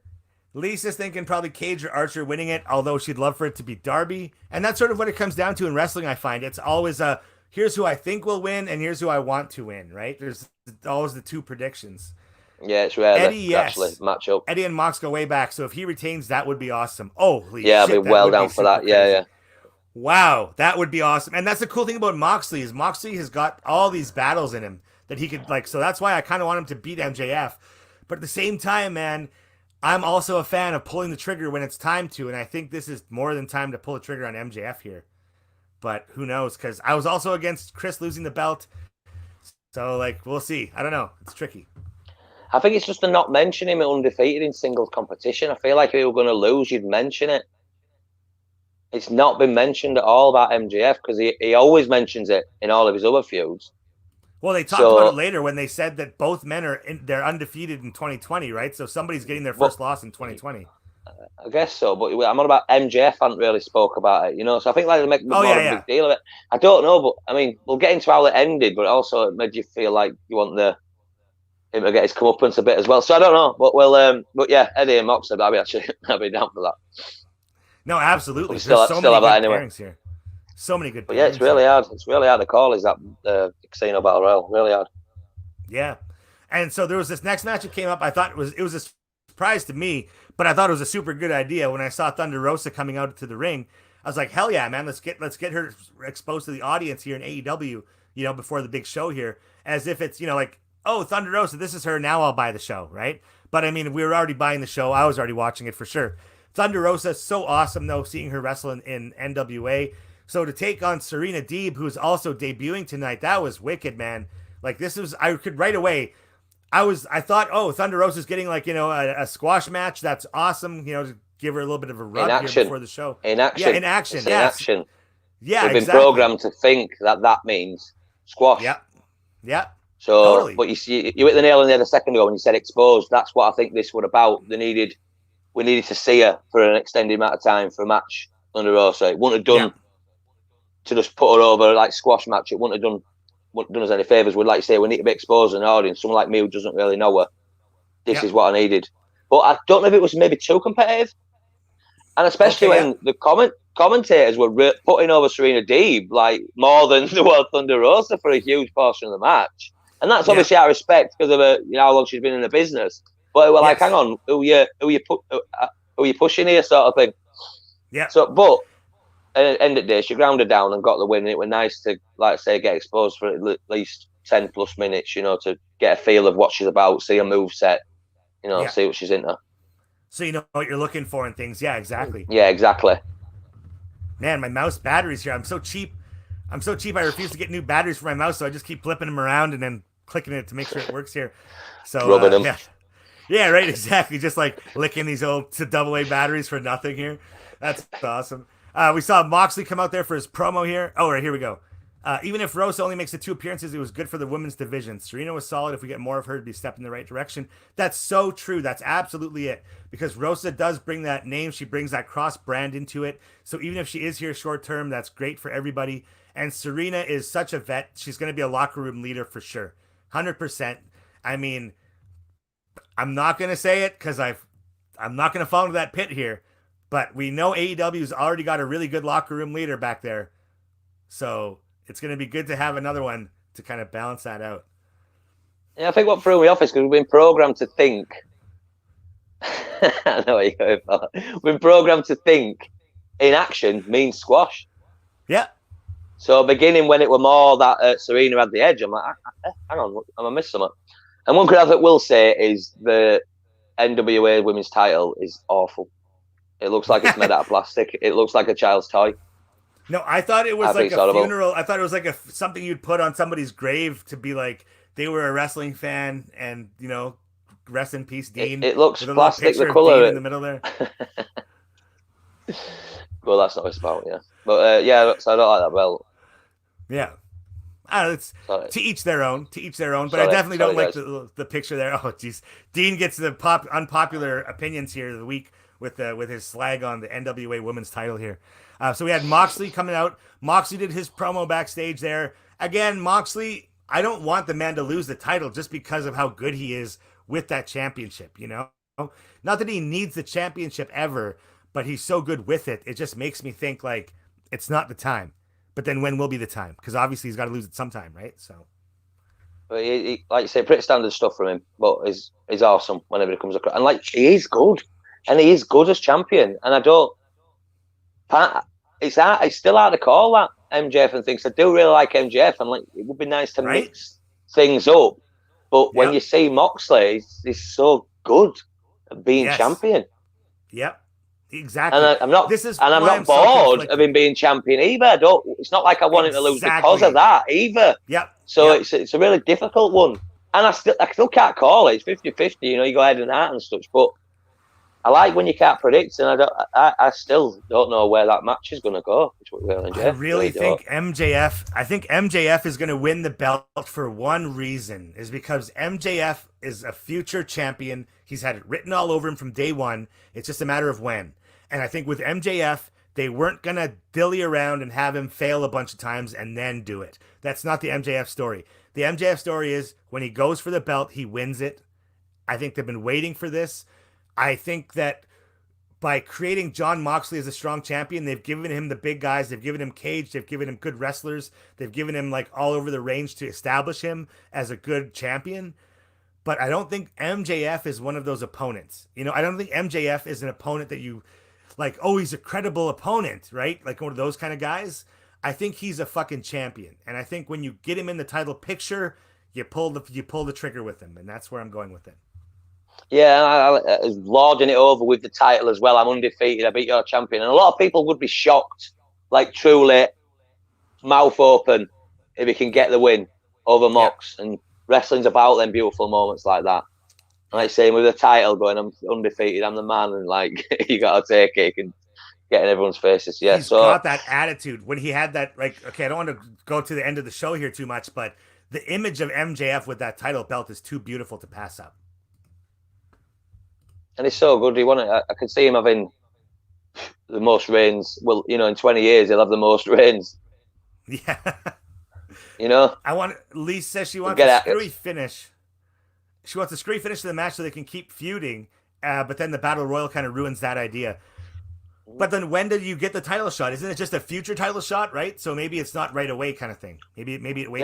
Lisa's thinking probably Cage or Archer winning it, although she'd love for it to be Darby. And that's sort of what it comes down to in wrestling, I find. It's always here's who I think will win, and here's who I want to win, right? There's always the two predictions. Yeah, it's rare Eddie, actually match up. Eddie and Mox go way back, so if he retains, that would be awesome. Holy yeah, shit, I'll be well down for that. Crazy. Yeah. Wow, that would be awesome. And that's the cool thing about Moxley is Moxley has got all these battles in him that he could, like, so that's why I kind of want him to beat MJF. But at the same time, man, I'm also a fan of pulling the trigger when it's time to, and I think this is more than time to pull the trigger on MJF here. But who knows? Because I was also against Chris losing the belt. So, like, we'll see. I don't know. It's tricky. I think it's just to not mention him undefeated in singles competition. I feel like if he were going to lose, you'd mention it. It's not been mentioned at all about MJF because he always mentions it in all of his other feuds. Well, they talked about it later when they said that both men they're undefeated in 2020, right? So somebody's getting their first loss in 2020. I guess so, but I'm on about MJF. Hadn't really spoke about it, you know. So I think like they make more of a big deal of it. I don't know, but I mean, we'll get into how it ended, but also it made you feel like you want the him to get his comeuppance a bit as well. So I don't know, but yeah, Eddie and Moxley, I'd be down for that. No, absolutely. There's so still many have good that anyway. pairings here. So many good. But yeah, it's really hard. It's really hard to call. Is that Casino Battle Royal? Really hard. Yeah, and so there was this next match that came up. I thought it was a surprise to me, but I thought it was a super good idea when I saw Thunder Rosa coming out to the ring. I was like, hell yeah, man! Let's get her exposed to the audience here in AEW. You know, before the big show here, as if it's like, oh, Thunder Rosa, this is her. Now I'll buy the show, right? But I mean, we were already buying the show. I was already watching it for sure. Thunder Rosa, so awesome though, seeing her wrestle in NWA. So to take on Serena Deeb, who's also debuting tonight, that was wicked, man. Like this was, I could right away. I thought, oh, Thunder Rosa's getting like a squash match. That's awesome. To give her a little bit of a rub here before the show. In action, yeah, in action, in action. Yeah, we've been programmed to think that means squash. Yeah. So, totally. But you hit the nail on the head a second ago when you said exposed. That's what I think this was about. We needed to see her for an extended amount of time for a match under Rosa. It wouldn't have done to just put her over like squash match. It wouldn't have done us any favours. We'd like to say we need to be exposed to an audience. Someone like me who doesn't really know her. This is what I needed. But I don't know if it was maybe too competitive. And especially when the commentators were putting over Serena Deeb like more than the World Thunder Rosa for a huge portion of the match. And that's obviously out of respect because of how long she's been in the business. But we're like, hang on, who you pushing here, sort of thing. Yeah. So, but at the end of the day, she grounded down and got the win. It was nice to, like I say, get exposed for at least 10 plus minutes, to get a feel of what she's about, see her move set, see what she's into. So you know what you're looking for and things. Yeah, exactly. Yeah, exactly. Man, my mouse batteries here. I'm so cheap. I refuse to get new batteries for my mouse, so I just keep flipping them around and then clicking it to make sure it works here. So rubbing them. Yeah, right, exactly. Just like licking these old AA batteries for nothing here. That's awesome. We saw Moxley come out there for his promo here. Oh, right, here we go. Even if Rosa only makes the 2 appearances, it was good for the women's division. Serena was solid. If we get more of her, it'd be a step in the right direction. That's so true. That's absolutely it. Because Rosa does bring that name. She brings that cross brand into it. So even if she is here short term, that's great for everybody. And Serena is such a vet. She's going to be a locker room leader for sure. 100%. I mean, I'm not going to say it because I'm not going to fall into that pit here. But we know AEW's already got a really good locker room leader back there. So it's going to be good to have another one to kind of balance that out. Yeah, I think what threw me off is because we've been programmed to think. I know what you're going for. We've been programmed to think in action means squash. Yeah. So beginning when it were more that Serena had the edge, I'm like, hang on, am I missing something? And one thing I will say is the NWA women's title is awful. It looks like it's made out of plastic. It looks like a child's toy. No, I thought it was like a funeral. I thought it was like something you'd put on somebody's grave to be like they were a wrestling fan and, rest in peace, Dean. It looks plastic, the colour in the middle there. Well, that's not what it's about, yeah. But so I don't like that belt. Yeah. It's to each their own. But I definitely don't like the picture there. Oh, jeez. Dean gets the unpopular opinions here of the week with his slag on the NWA Women's title here. So we had Moxley coming out. Moxley did his promo backstage there. Again, Moxley, I don't want the man to lose the title just because of how good he is with that championship, Not that he needs the championship ever, but he's so good with it. It just makes me think like it's not the time. But then when will be the time? Because obviously he's got to lose it sometime, right? So, but he, like you say, pretty standard stuff from him. But he's awesome whenever he comes across, and like he is good, and he is good as champion. And I don't. It's still hard to call that MJF and things. I do really like MJF, and like it would be nice to mix things up. But when you see Moxley, he's so good at being champion. Yep. Exactly. And I'm not bored of him being champion either. It's not like I want him to lose because of that either. Yep. So it's a really difficult one. And I still can't call it. It's 50-50, you go ahead and heart and stuff. But I like when you can't predict, and I still don't know where that match is going to go. I really think MJF is going to win the belt for one reason, is because MJF is a future champion. He's had it written all over him from day one. It's just a matter of when. And I think with MJF, they weren't going to dilly around and have him fail a bunch of times and then do it. That's not the MJF story. The MJF story is when he goes for the belt, he wins it. I think they've been waiting for this. I think that by creating Jon Moxley as a strong champion, they've given him the big guys. They've given him Cage. They've given him good wrestlers. They've given him like all over the range to establish him as a good champion. But I don't think MJF is one of those opponents. You know, I don't think MJF is an opponent that you like, oh, he's a credible opponent, right? Like one of those kind of guys. I think he's a fucking champion. And I think when you get him in the title picture, you pull the trigger with him. And that's where I'm going with it. Yeah, I lording it over with the title as well. I'm undefeated. I beat your champion. And a lot of people would be shocked, like truly, mouth open, if he can get the win over Mox. And wrestling's about them beautiful moments like that. Like saying with the title going, I'm undefeated, I'm the man, and like you got to take it and get in everyone's faces. Yeah, he's got that attitude when he had that. Like, okay, I don't want to go to the end of the show here too much, but the image of MJF with that title belt is too beautiful to pass up. And it's so good. He won it. I can see him having the most reigns. Well, you know, in 20 years, he'll have the most reigns. Yeah. You know? Lee says she wants a screwy finish. She wants a screwy finish to the match so they can keep feuding. But then the Battle Royal kind of ruins that idea. But then when do you get the title shot? Isn't it just a future title shot, right? So maybe it's not right away kind of thing. Maybe it waits.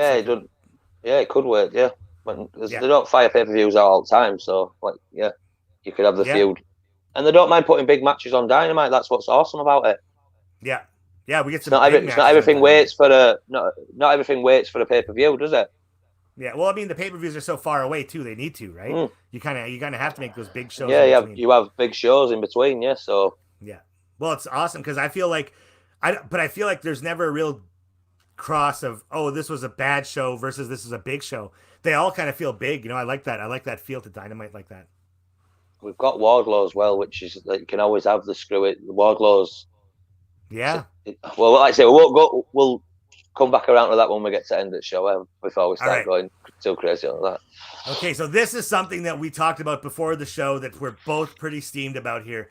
Yeah, it could wait, yeah. But they don't fire pay-per-views out all the time, so, like, yeah. You could have the feud. And they don't mind putting big matches on Dynamite. That's what's awesome about it. Yeah. Yeah, we get some it's not everything waits for not everything waits for a pay-per-view, does it? Yeah, well, I mean, the pay-per-views are so far away too. They need to, right? Mm. You kind of have to make those big shows. Yeah, you have big shows in between, yeah. So yeah, well, it's awesome because I feel like there's never a real cross of this was a bad show versus this is a big show. They all kind of feel big, you know. I like that. I like that feel to Dynamite like that. We've got Wardlow as well, which is that you can always have the screw it. The Wardlow's. Yeah. Well, like I say, we'll come back around to that when we get to end the show before we start going too crazy on that. Okay, so this is something that we talked about before the show that we're both pretty steamed about here.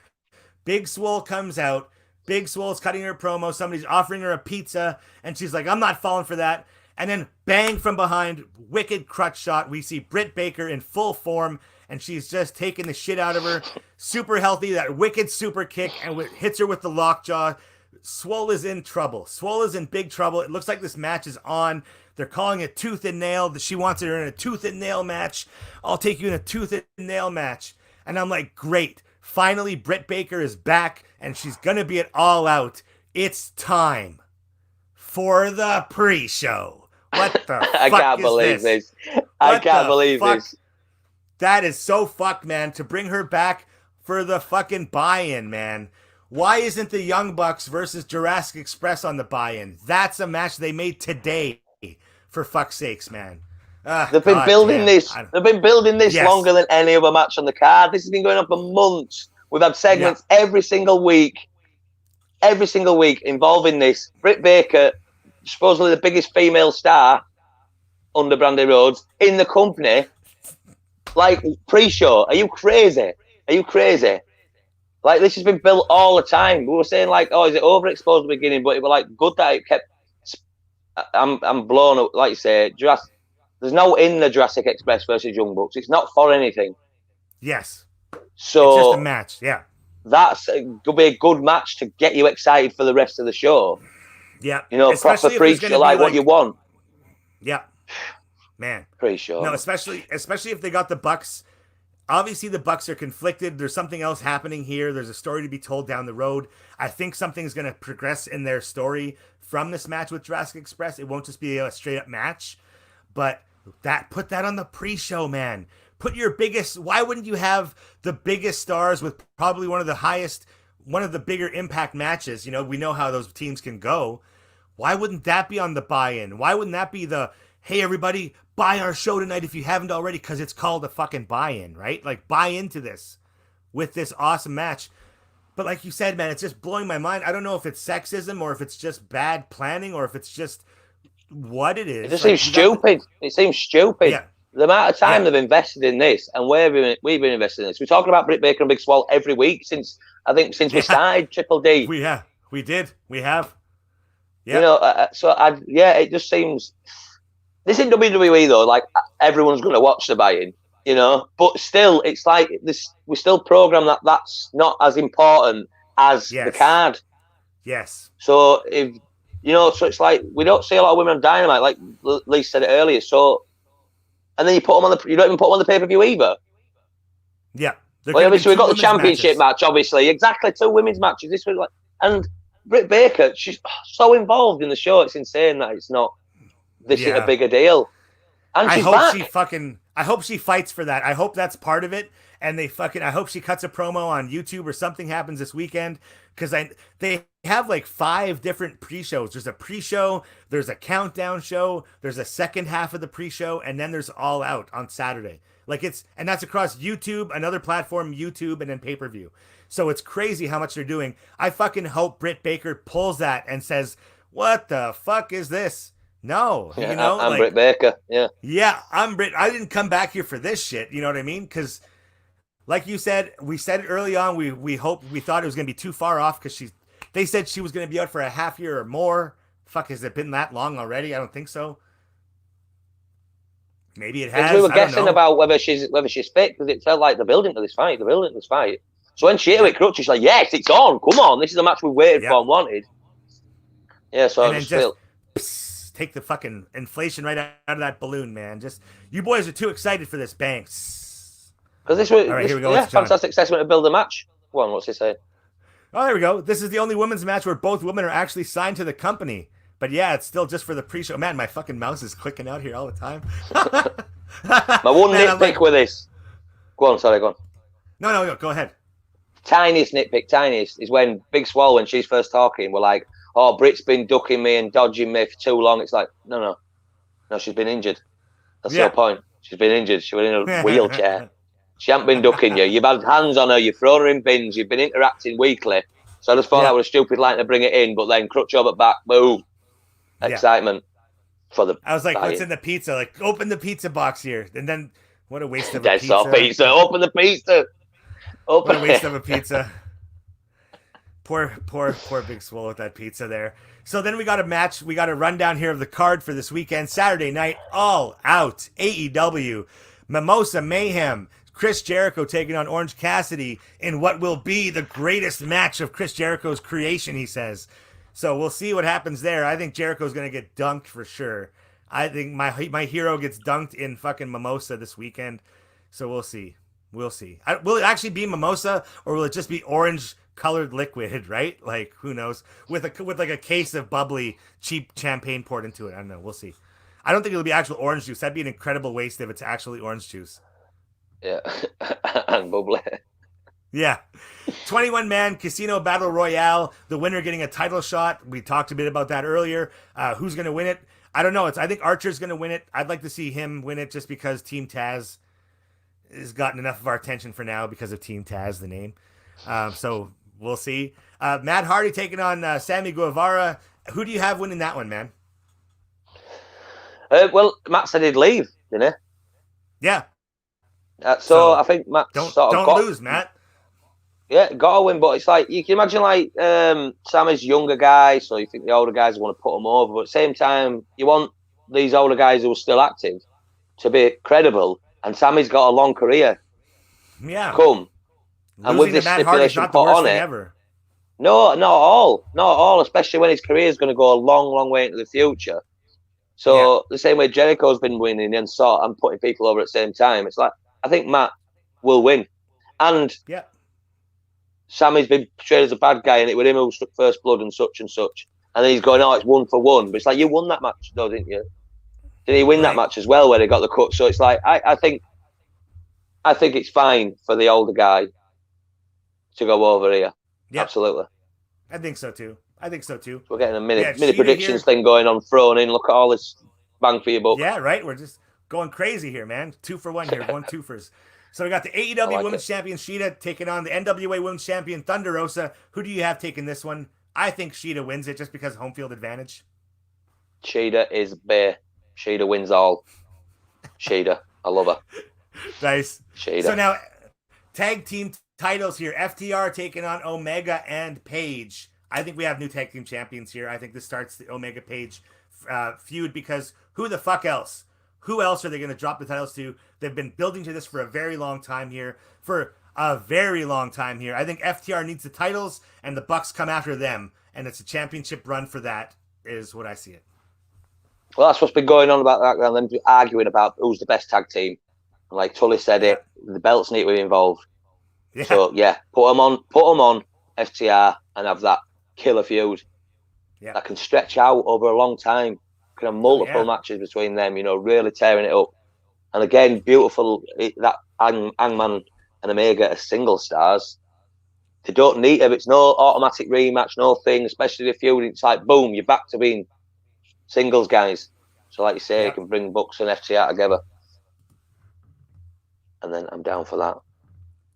Big Swole comes out. Big Swole's cutting her promo. Somebody's offering her a pizza, and she's like, I'm not falling for that. And then bang from behind, wicked crutch shot. We see Britt Baker in full form, and she's just taking the shit out of her. Super healthy, that wicked super kick, and hits her with the lockjaw. Swole is in trouble. Swole is in big trouble. It looks like this match is on. They're calling it tooth and nail. She wants her in a tooth and nail match. I'll take you in a tooth and nail match. And I'm like, great. Finally, Britt Baker is back, and she's going to be at All Out. It's time for the pre-show. What the fuck I can't believe this. I can't believe this. That is so fucked, man. To bring her back for the fucking buy-in, man. Why isn't the Young Bucks versus Jurassic Express on the buy-in? That's a match they made today, for fuck's sakes, man. They've been building this. They've been building this longer than any other match on the card. This has been going on for months. We've had segments every single week involving this. Britt Baker, supposedly the biggest female star under Brandy Rhodes in the company. Like, pre-show. Are you crazy? Like, this has been built all the time. We were saying, like, is it overexposed at the beginning? But it was, like, good that it kept... I'm blown up. Like you say, there's no in the Jurassic Express versus Young Bucks. It's not for anything. Yes. So... It's just a match, yeah. That's going to be a good match to get you excited for the rest of the show. Yeah. You know, proper pre-show, like what you want. Yeah. Man. Pre-show. No, especially if they got the Bucks... Obviously, the Bucks are conflicted. There's something else happening here. There's a story to be told down the road. I think something's going to progress in their story from this match with Jurassic Express. It won't just be a straight-up match. But put that on the pre-show, man. Put your biggest... Why wouldn't you have the biggest stars with probably one of the bigger impact matches? You know, we know how those teams can go. Why wouldn't that be on the buy-in? Why wouldn't that be the... Hey, everybody, buy our show tonight if you haven't already, because it's called a fucking buy-in, right? Like, buy into this with this awesome match. But like you said, man, it's just blowing my mind. I don't know if it's sexism or if it's just bad planning or if it's just what it is. It just seems stupid. It seems stupid. Yeah. The amount of time they've invested in this, and we've been invested in this. We're talking about Britt Baker and Big Swole every week since we started Triple D. We have. Yeah. You know, it just seems... This in WWE though, like everyone's going to watch the buy-in, you know. But still, it's like this. We still program that that's not as important as the card. Yes. So if you know, so it's like we don't see a lot of women on Dynamite, like Lee said it earlier. So, and then you put them on the, you don't even put them on the pay-per-view either. Yeah. Well, obviously we got the championship match. Obviously, exactly 2 women's matches. This was like, and Britt Baker, she's so involved in the show. It's insane that it's not. This is a bigger deal. And she's back. I hope she fights for that. I hope that's part of it. And I hope she cuts a promo on YouTube or something happens this weekend. Because they have like 5 different pre-shows. There's a pre-show, there's a countdown show, there's a second half of the pre-show, and then there's All Out on Saturday. And that's across YouTube, another platform, YouTube, and then pay-per-view. So it's crazy how much they're doing. I fucking hope Britt Baker pulls that and says, what the fuck is this? No, yeah, you know, I'm Britt Baker. Yeah, I'm Britt. I didn't come back here for this shit. You know what I mean? Because, like you said, we said it early on. We thought it was gonna be too far off because they said she was gonna be out for a half year or more. Fuck, has it been that long already? I don't think so. Maybe it has. We were guessing about whether she's fit because it felt like the building to this fight. So when she hit with crutches, she's like, yes, it's on. Come on, this is the match we waited for and wanted. Yeah, so I just feel. Take the fucking inflation right out of that balloon, man. Just you boys are too excited for this, Banks. Because this was here we go. Fantastic assessment to build a match. Go on, what's he saying? Oh, there we go. This is the only women's match where both women are actually signed to the company. But yeah, it's still just for the pre-show. Man, my fucking mouse is clicking out here all the time. My one nitpick with this. Go on, sorry, go on. No, go ahead. Tiniest nitpick, is when Big Swole, when she's first talking, we're like, oh, Britt's been ducking me and dodging me for too long. It's like, no, she's been injured. That's the whole point. She's been injured. She was in a wheelchair. She hasn't been ducking you. You've had hands on her. You've thrown her in bins. You've been interacting weekly. So I just thought that was a stupid line to bring it in, but then crutch over back, boom. Excitement for the I was like, what's in the pizza? Like, open the pizza box here. And then, what a waste of a pizza. Dead pizza. Open the pizza. What a waste of a pizza. Poor Big Swole with that pizza there. So then we got a match. We got a rundown here of the card for this weekend. Saturday night, All Out, AEW, Mimosa Mayhem, Chris Jericho taking on Orange Cassidy in what will be the greatest match of Chris Jericho's creation, he says. So we'll see what happens there. I think Jericho's going to get dunked for sure. I think my hero gets dunked in fucking Mimosa this weekend. So we'll see. Will it actually be Mimosa or will it just be orange colored liquid, right? Like, who knows? With like a case of bubbly, cheap champagne poured into it. I don't know. We'll see. I don't think it'll be actual orange juice. That'd be an incredible waste if it's actually orange juice. Yeah, and bubbly. Yeah. 21-man Casino Battle Royale. The winner getting a title shot. We talked a bit about that earlier. Who's going to win it? I don't know. I think Archer's going to win it. I'd like to see him win it just because Team Taz has gotten enough of our attention for now because of Team Taz, the name. So we'll see. Matt Hardy taking on Sammy Guevara. Who do you have winning that one, man? Well, Matt said he'd leave, didn't he? Yeah. So I think Matt don't lose, Matt. Yeah, got to win, but it's like you can imagine like Sammy's younger guy, so you think the older guys want to put him over, but at the same time, you want these older guys who are still active to be credible, and Sammy's got a long career. Yeah. Come. And with this stipulation put on it. No, not all, especially when his career is going to go a long, long way into the future. So the same way Jericho's been winning and putting people over at the same time, it's like I think Matt will win. And Sammy's been portrayed as a bad guy, and it was him who struck first blood and such and such. And then he's going, oh, it's 1 for 1. But it's like, you won that match, though, didn't you? Did he win that match as well, where they got the cut? So it's like, I think it's fine for the older guy to go over here. Yep. Absolutely. I think so too. We're getting a mini predictions thing going on, thrown in. Look at all this bang for your buck. Yeah, right. We're just going crazy here, man. 2 for 1 here, going 2-fers. So we got the AEW Women's Champion Shida taking on the NWA Women's Champion Thunder Rosa. Who do you have taking this one? I think Shida wins it just because home field advantage. Shida is bare. Shida wins all. Shida, I love her. Nice. Shida. So now, tag team titles here. FTR taking on Omega and Page. I think we have new tag team champions here. I think this starts the Omega Page feud because who the fuck else? Who else are they going to drop the titles to? They've been building to this for a very long time here. I think FTR needs the titles, and the Bucks come after them, and it's a championship run for that, is what I see it. Well, that's what's been going on about that, and them arguing about who's the best tag team. Like Tully said it, the belts need to be involved. Yeah. So put them on FTR and have that killer feud that can stretch out over a long time. Can have multiple matches between them, really tearing it up. And again, beautiful that Hangman and Omega are single stars. They don't need them. It's no automatic rematch, no thing, especially the feud. It's like, boom, you're back to being singles guys. So like you say, you can bring Bucks and FTR together. And then I'm down for that.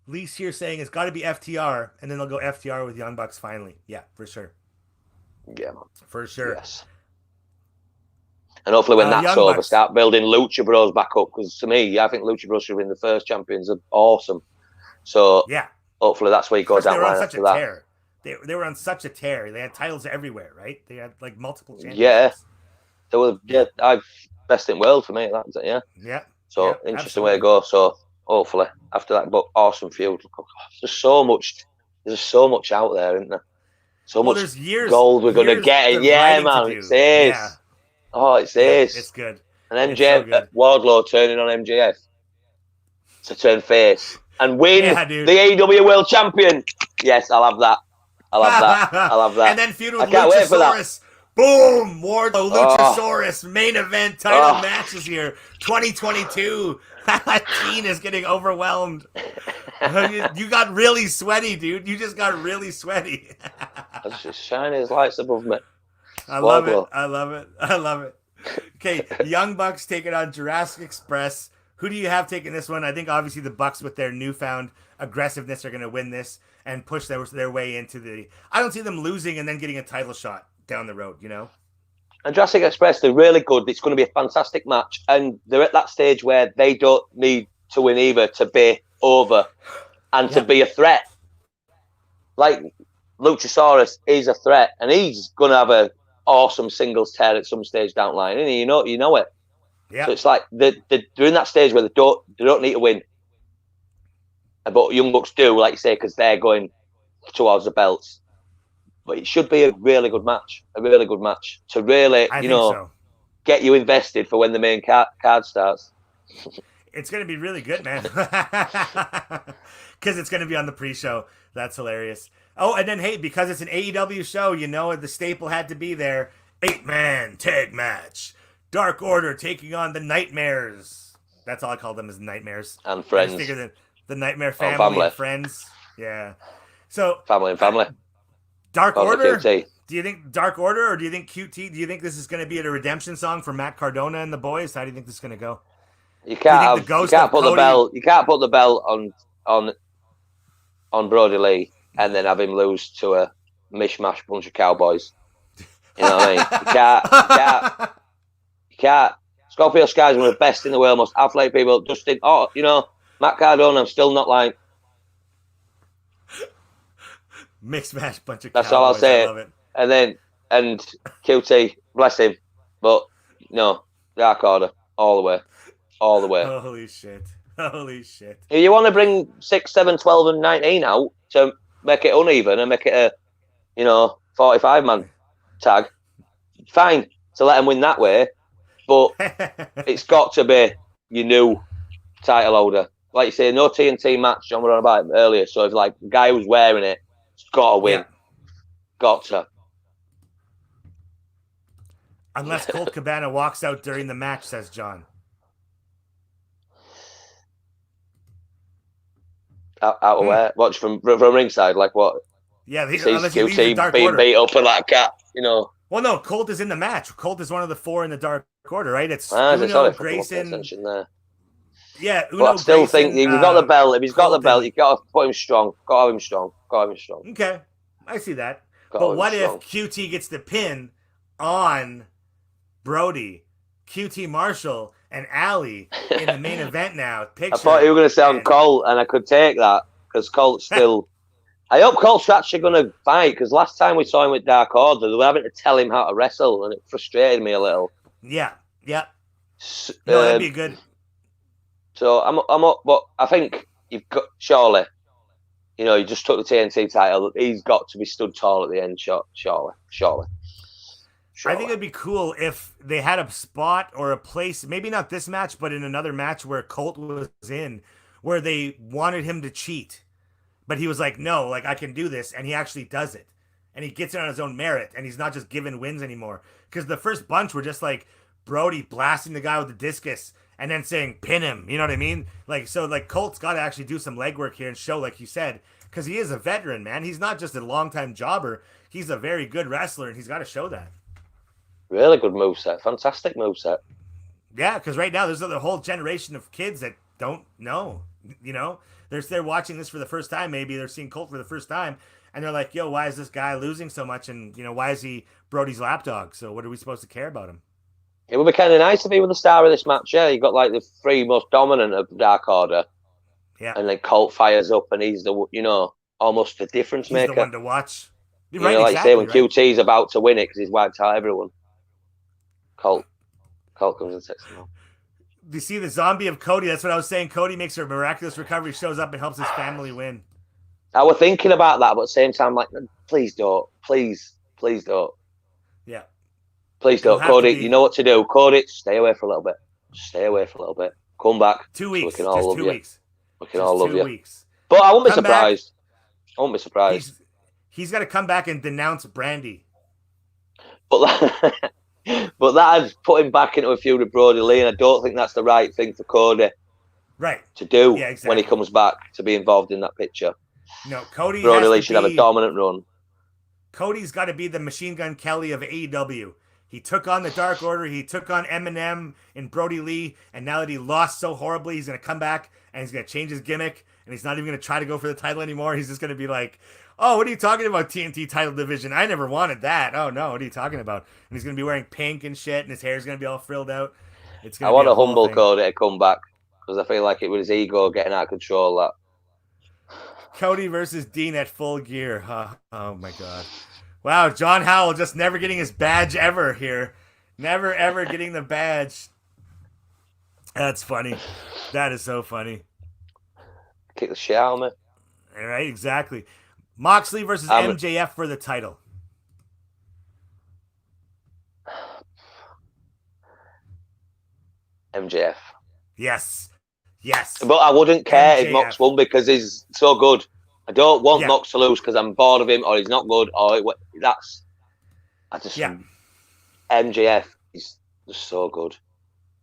Lee's here saying it's got to be FTR, and then they'll go FTR with Young Bucks finally. Yeah, for sure. Yeah, man. For sure. Yes. And hopefully when that's over, Bucks start building Lucha Bros back up. Because to me, I think Lucha Bros should have been the first champions. Are awesome. So hopefully that's where you go down. They were on such a tear. They were on such a tear. They had titles everywhere, right? They had like multiple champions. Yeah. They were best in the world for me. That's it, yeah. Yeah. So interesting way to go. So hopefully after that, but awesome feud. There's so much out there, isn't there? So much gold we're gonna get. Yeah, man. It is. Yeah. Oh, it is. It's good. And MJF, Wardlow turning on MJF to turn face and win the AEW World Champion. Yes, I'll have that. I'll have that. And then feud with Luchasaurus. Boom! Wardlow, Luchasaurus, main event title matches here. 2022. Teen is getting overwhelmed. You got really sweaty, dude. You just got really sweaty. That's just shining his lights above me. I love it. Okay, Young Bucks taking on Jurassic Express. Who do you have taking this one? I think obviously the Bucks with their newfound aggressiveness are going to win this and push their way into the... I don't see them losing and then getting a title shot down the road, And Jurassic Express, they're really good. It's going to be a fantastic match. And they're at that stage where they don't need to win either to be over and to be a threat. Like Luchasaurus is a threat, and he's going to have an awesome singles tear at some stage down the line. And you know it. Yeah. So it's like they're in that stage where they don't need to win. But Young Bucks do, like you say, because they're going towards the belts. But it should be a really good match. A really good match to really, get you invested for when the main card starts. It's going to be really good, man. Because it's going to be on the pre-show. That's hilarious. Oh, and then, hey, because it's an AEW show, the staple had to be there. 8-man tag match. Dark Order taking on the Nightmares. That's all I call them is Nightmares. And Friends. I figure the Nightmare family and Friends. Yeah. So family and family. Dark Order? Do you think Dark Order or do you think QT? Do you think this is going to be a redemption song for Matt Cardona and the boys? How do you think this is going to go? You can't put the belt on Brody Lee and then have him lose to a mishmash bunch of cowboys. You know what I mean? You can't. Scorpio Sky is one of the best in the world, most athletic people. Just think, Matt Cardona, I'm still not like mixed match bunch of that's cowboys. all I'll say. I love it. And QT, bless him. But no, Dark Order, all the way. Holy shit. If you want to bring 6, 7, 12, and 19 out to make it uneven and make it a 45-man tag, fine to let them win that way. But it's got to be your new title holder. Like you say, no TNT match. John were on about it earlier. So if the guy who's wearing it, it's got to win. Yeah. Got to. Unless Colt Cabana walks out during the match, says John. Out of where? Watch from ringside, like what? Yeah, unless he being beat up and like a cat, Well, no, Colt is in the match. Colt is one of the 4 in the Dark Order, right? It's Uno, Grayson. Yeah, Uno, but I still Grayson, think if he's got the belt, you've got to put him strong. Got to have him strong. Okay, I see that. But what if QT gets the pin on Brody, QT Marshall, and Allie in the main event now? I thought you were going to say on Colt, and I could take that because Colt's still I hope Colt's actually going to fight, because last time we saw him with Dark Order, they were having to tell him how to wrestle, and it frustrated me a little. Yeah. No, that'd be good. So I'm up, but I think you've got, surely, you just took the TNT title. He's got to be stood tall at the end, surely. I think it'd be cool if they had a spot or a place, maybe not this match, but in another match where Colt was in, where they wanted him to cheat. But he was like, no, like I can do this. And he actually does it. And he gets it on his own merit. And he's not just giving wins anymore. Because the first bunch were just like Brody blasting the guy with the discus and then saying, pin him. You know what I mean? So Colt's got to actually do some legwork here and show, like you said, because he is a veteran, man. He's not just a longtime jobber. He's a very good wrestler, and he's got to show that. Really good moveset. Fantastic moveset. Yeah, because right now there's a whole generation of kids that don't know. They're watching this for the first time. Maybe they're seeing Colt for the first time, and they're like, "Yo, why is this guy losing so much? And why is he Brody's lapdog? So what are we supposed to care about him?" It would be kind of nice if he was the star of this match. Yeah, you got like the three most dominant of Dark Order. Yeah, and then Colt fires up, and he's the almost the difference maker. He's the one to watch. Like you say, when QT's about to win it because he's wiped out everyone. Colt comes and takes him off. You see the zombie of Cody. That's what I was saying. Cody makes a miraculous recovery, shows up, and helps his family win. I was thinking about that, but at the same time, like, please don't. Please don't. Yeah. Please don't. Cody, you know what to do. Cody, stay away for a little bit. Just stay away for a little bit. Come back. 2 weeks. So we can all love 2 you. weeks. We can all love 2 you. weeks. But I won't be surprised. I won't be surprised. He's got to come back and denounce Brandy. But that has put him back into a feud with Brody Lee, and I don't think that's the right thing for Cody to do when he comes back to be involved in that picture. No, Brody Lee should have a dominant run. Cody's got to be the Machine Gun Kelly of AEW. He took on the Dark Order. He took on Eminem and Brody Lee. And now that he lost so horribly, he's going to come back and he's going to change his gimmick. And he's not even going to try to go for the title anymore. He's just going to be like, oh, what are you talking about, TNT title division? I never wanted that. Oh, no, what are you talking about? And he's going to be wearing pink and shit, and his hair's going to be all frilled out. I want a humble Cody to come back, because I feel like it was his ego getting out of control. That Cody versus Dean at Full Gear. Oh, my God. Wow, John Howell just never getting his badge ever here. Never, ever getting the badge. That's funny. That is so funny. Kick the shit out of me. All right, exactly. Moxley versus MJF for the title. MJF. Yes. But I wouldn't care if Mox won because he's so good. I don't want Mox to lose because I'm bored of him or he's not good MJF is just so good.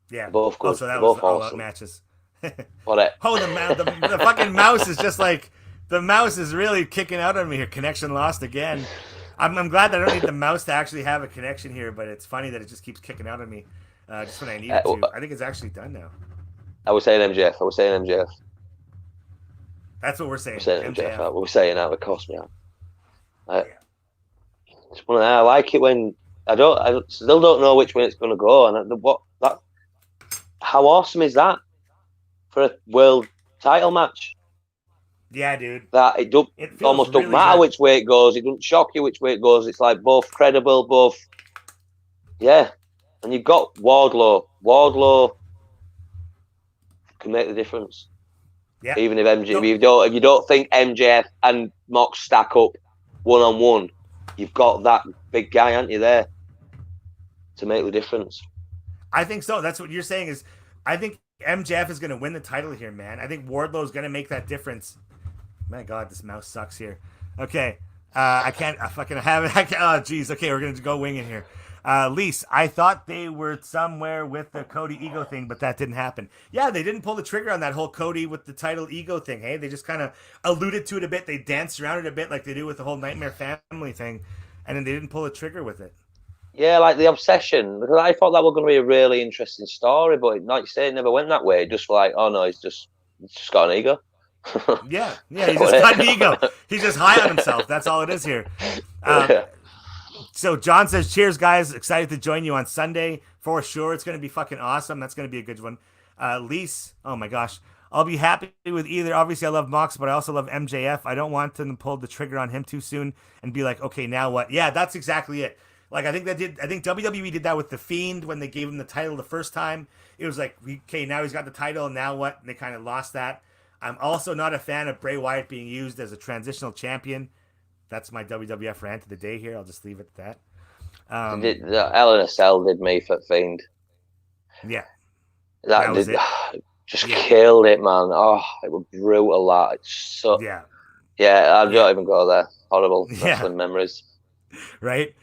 Yeah. They're both good. So that both was all out matches. What? The fucking mouse is just like, the mouse is really kicking out on me here. Connection lost again. I'm glad that I don't need the mouse to actually have a connection here, but it's funny that it just keeps kicking out on me just when I need it to. I think it's actually done now. I was saying MJF. That's what we're saying. MJF. We're saying that. It cost me out. I like it when I still don't know which way it's going to go, and how awesome is that for a world title match? Yeah, dude. That it almost really don't matter which way it goes. It doesn't shock you which way it goes. It's like both credible, and you've got Wardlow. Wardlow can make the difference. Yeah. Even if if you don't think MJF and Mox stack up 1-on-1, you've got that big guy, aren't you, there to make the difference? I think so. That's what you're saying is, I think MJF is going to win the title here, man. I think Wardlow is going to make that difference. My God, this mouse sucks here. Okay. I fucking have it. Oh, geez. Okay, we're going to go winging here. Lise, I thought they were somewhere with the Cody ego thing, but that didn't happen. Yeah, they didn't pull the trigger on that whole Cody with the title ego thing, hey? They just kind of alluded to it a bit. They danced around it a bit like they do with the whole Nightmare Family thing, and then they didn't pull the trigger with it. Yeah, like the obsession, because I thought that was going to be a really interesting story, but like you say, it never went that way. Just like, oh no, he's just got an ego. yeah, he just got an ego. He's just high on himself. That's all it is here. So John says, cheers, guys. Excited to join you on Sunday. For sure. It's going to be fucking awesome. That's going to be a good one. Lise, oh my gosh. I'll be happy with either. Obviously, I love Mox, but I also love MJF. I don't want them to pull the trigger on him too soon and be like, okay, now what? Yeah, that's exactly it. Like I think WWE did that with the Fiend when they gave him the title the first time. It was like, okay, now he's got the title, now what? And they kind of lost that. I'm also not a fan of Bray Wyatt being used as a transitional champion. That's my WWF rant of the day here. I'll just leave it at that. The Hell in a Cell did me for Fiend. Yeah. That did, just killed it, man. Oh, it was brutal. That it's so. Yeah. Yeah, I don't even go there. Horrible wrestling memories. Right.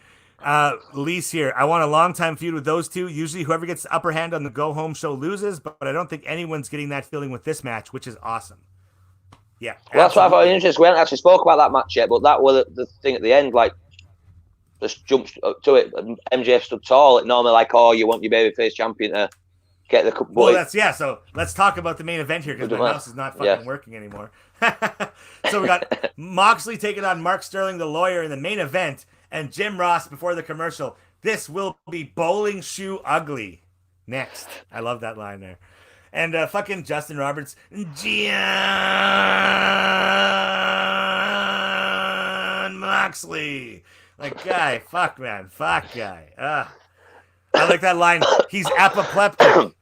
Lise here. I want a long time feud with those two. Usually, whoever gets the upper hand on the go home show loses, but I don't think anyone's getting that feeling with this match, which is awesome. Yeah. Well, that's what I thought interesting. We haven't actually spoke about that match yet, but that was the thing at the end. Like, just jumped to it. MJF stood tall. It normally like, oh, you want your babyface champion to get the cup. Well, so let's talk about the main event here because my mouse is not fucking working anymore. So we got Moxley taking on Mark Sterling, the lawyer, in the main event, and Jim Ross before the commercial. This will be bowling shoe ugly. Next. I love that line there. And fucking Justin Roberts, Jon Moxley. Like, guy, fuck, man. Fuck, guy. I like that line. He's apoplectic.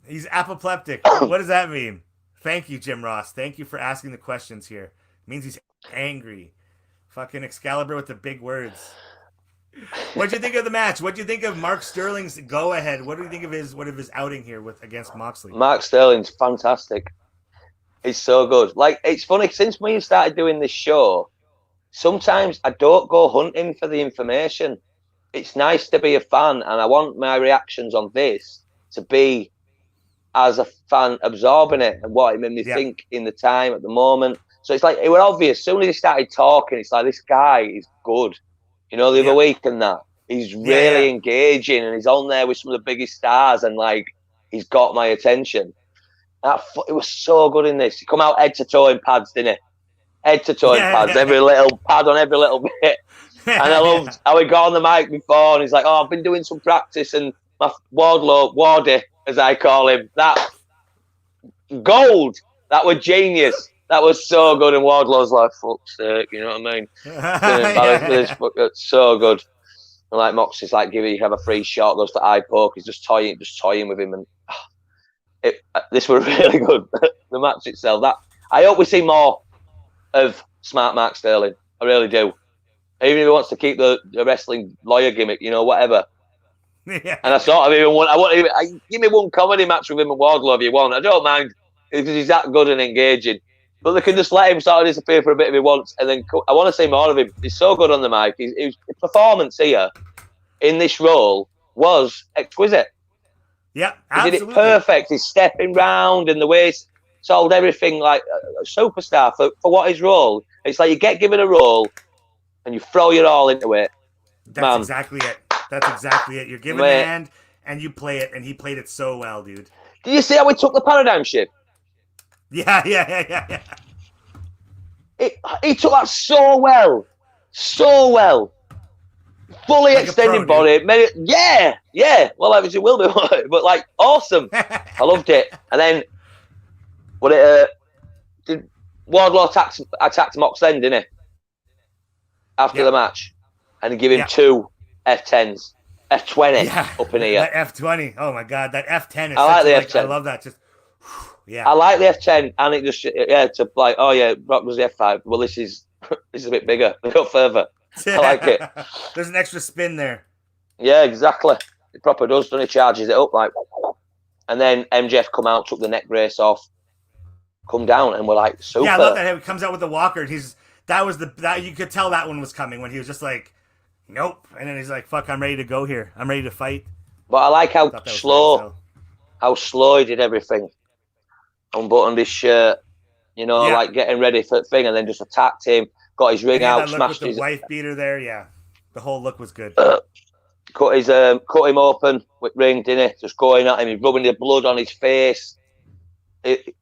He's apoplectic. What does that mean? Thank you, Jim Ross. Thank you for asking the questions here. It means he's angry. Fucking Excalibur with the big words. What'd you think of the match? What'd you think of Mark Sterling's go-ahead? What do you think of his outing here against Moxley? Mark Sterling's fantastic. He's so good. Like, it's funny, since we started doing this show, sometimes I don't go hunting for the information. It's nice to be a fan, and I want my reactions on this to be, as a fan, absorbing it and what it made me think in the time at the moment. So it's like, it was obvious. As soon as he started talking, it's like, this guy is good. You know, the other week and that. He's really engaging, and he's on there with some of the biggest stars, and, like, he's got my attention. It was so good in this. He come out head to toe in pads, didn't he? Head to toe in pads, every little pad on every little bit. And I loved how he got on the mic before, and he's like, oh, I've been doing some practice, and my Wardy, as I call him, that gold, that was genius. That was so good, and Wardlow's like, fuck's sake, you know what I mean? It's so good. And like Moxie's like, you have a free shot, goes for eye poke, he's just toying with him, and this was really good. The match itself, I hope we see more of smart Mark Sterling. I really do. Even if he wants to keep the wrestling lawyer gimmick, you know, whatever. Yeah. And I sort of give me one comedy match with him and Wardlow if you want. I don't mind because he's that good and engaging. But they can just let him sort of disappear for a bit if he wants, and then I want to see more of him. He's so good on the mic. His performance here in this role was exquisite. Yeah, absolutely. He did it perfect. He's stepping round and the way he's sold everything like a superstar for what his role. It's like you get given a role and you throw your all into it. That's exactly it. That's exactly it. You're given a hand and you play it, and he played it so well, dude. Did you see how he took the paradigm shift? Yeah. He took that so well. Fully like extended body. Yeah. Well, obviously will be, but like awesome. I loved it. And then, did Wardlow attacked Mox then, didn't he? After the match, and give him 2 F10s, F20 up in here. That F20. Oh my god, that F10 is. I like the F10. I love that. Just. Yeah, I like the F10, and it just to like, oh yeah, Brock was the F5. Well, this is a bit bigger. Go further. I like it. There's an extra spin there. Yeah, exactly. It proper does. Then he charges it up like, and then MJF come out, took the neck brace off, come down, and we're like, super. Yeah, I love that. He comes out with the walker. And that you could tell that one was coming when he was just like, nope, and then he's like, fuck, I'm ready to go here. I'm ready to fight. But I like how slow he did everything. Unbuttoned his shirt, you know, like getting ready for the thing, and then just attacked him, got his ring out, smashed his wife beater there. Yeah, the whole look was good. Cut him open with ring, didn't he? Just going at him, he's rubbing the blood on his face. He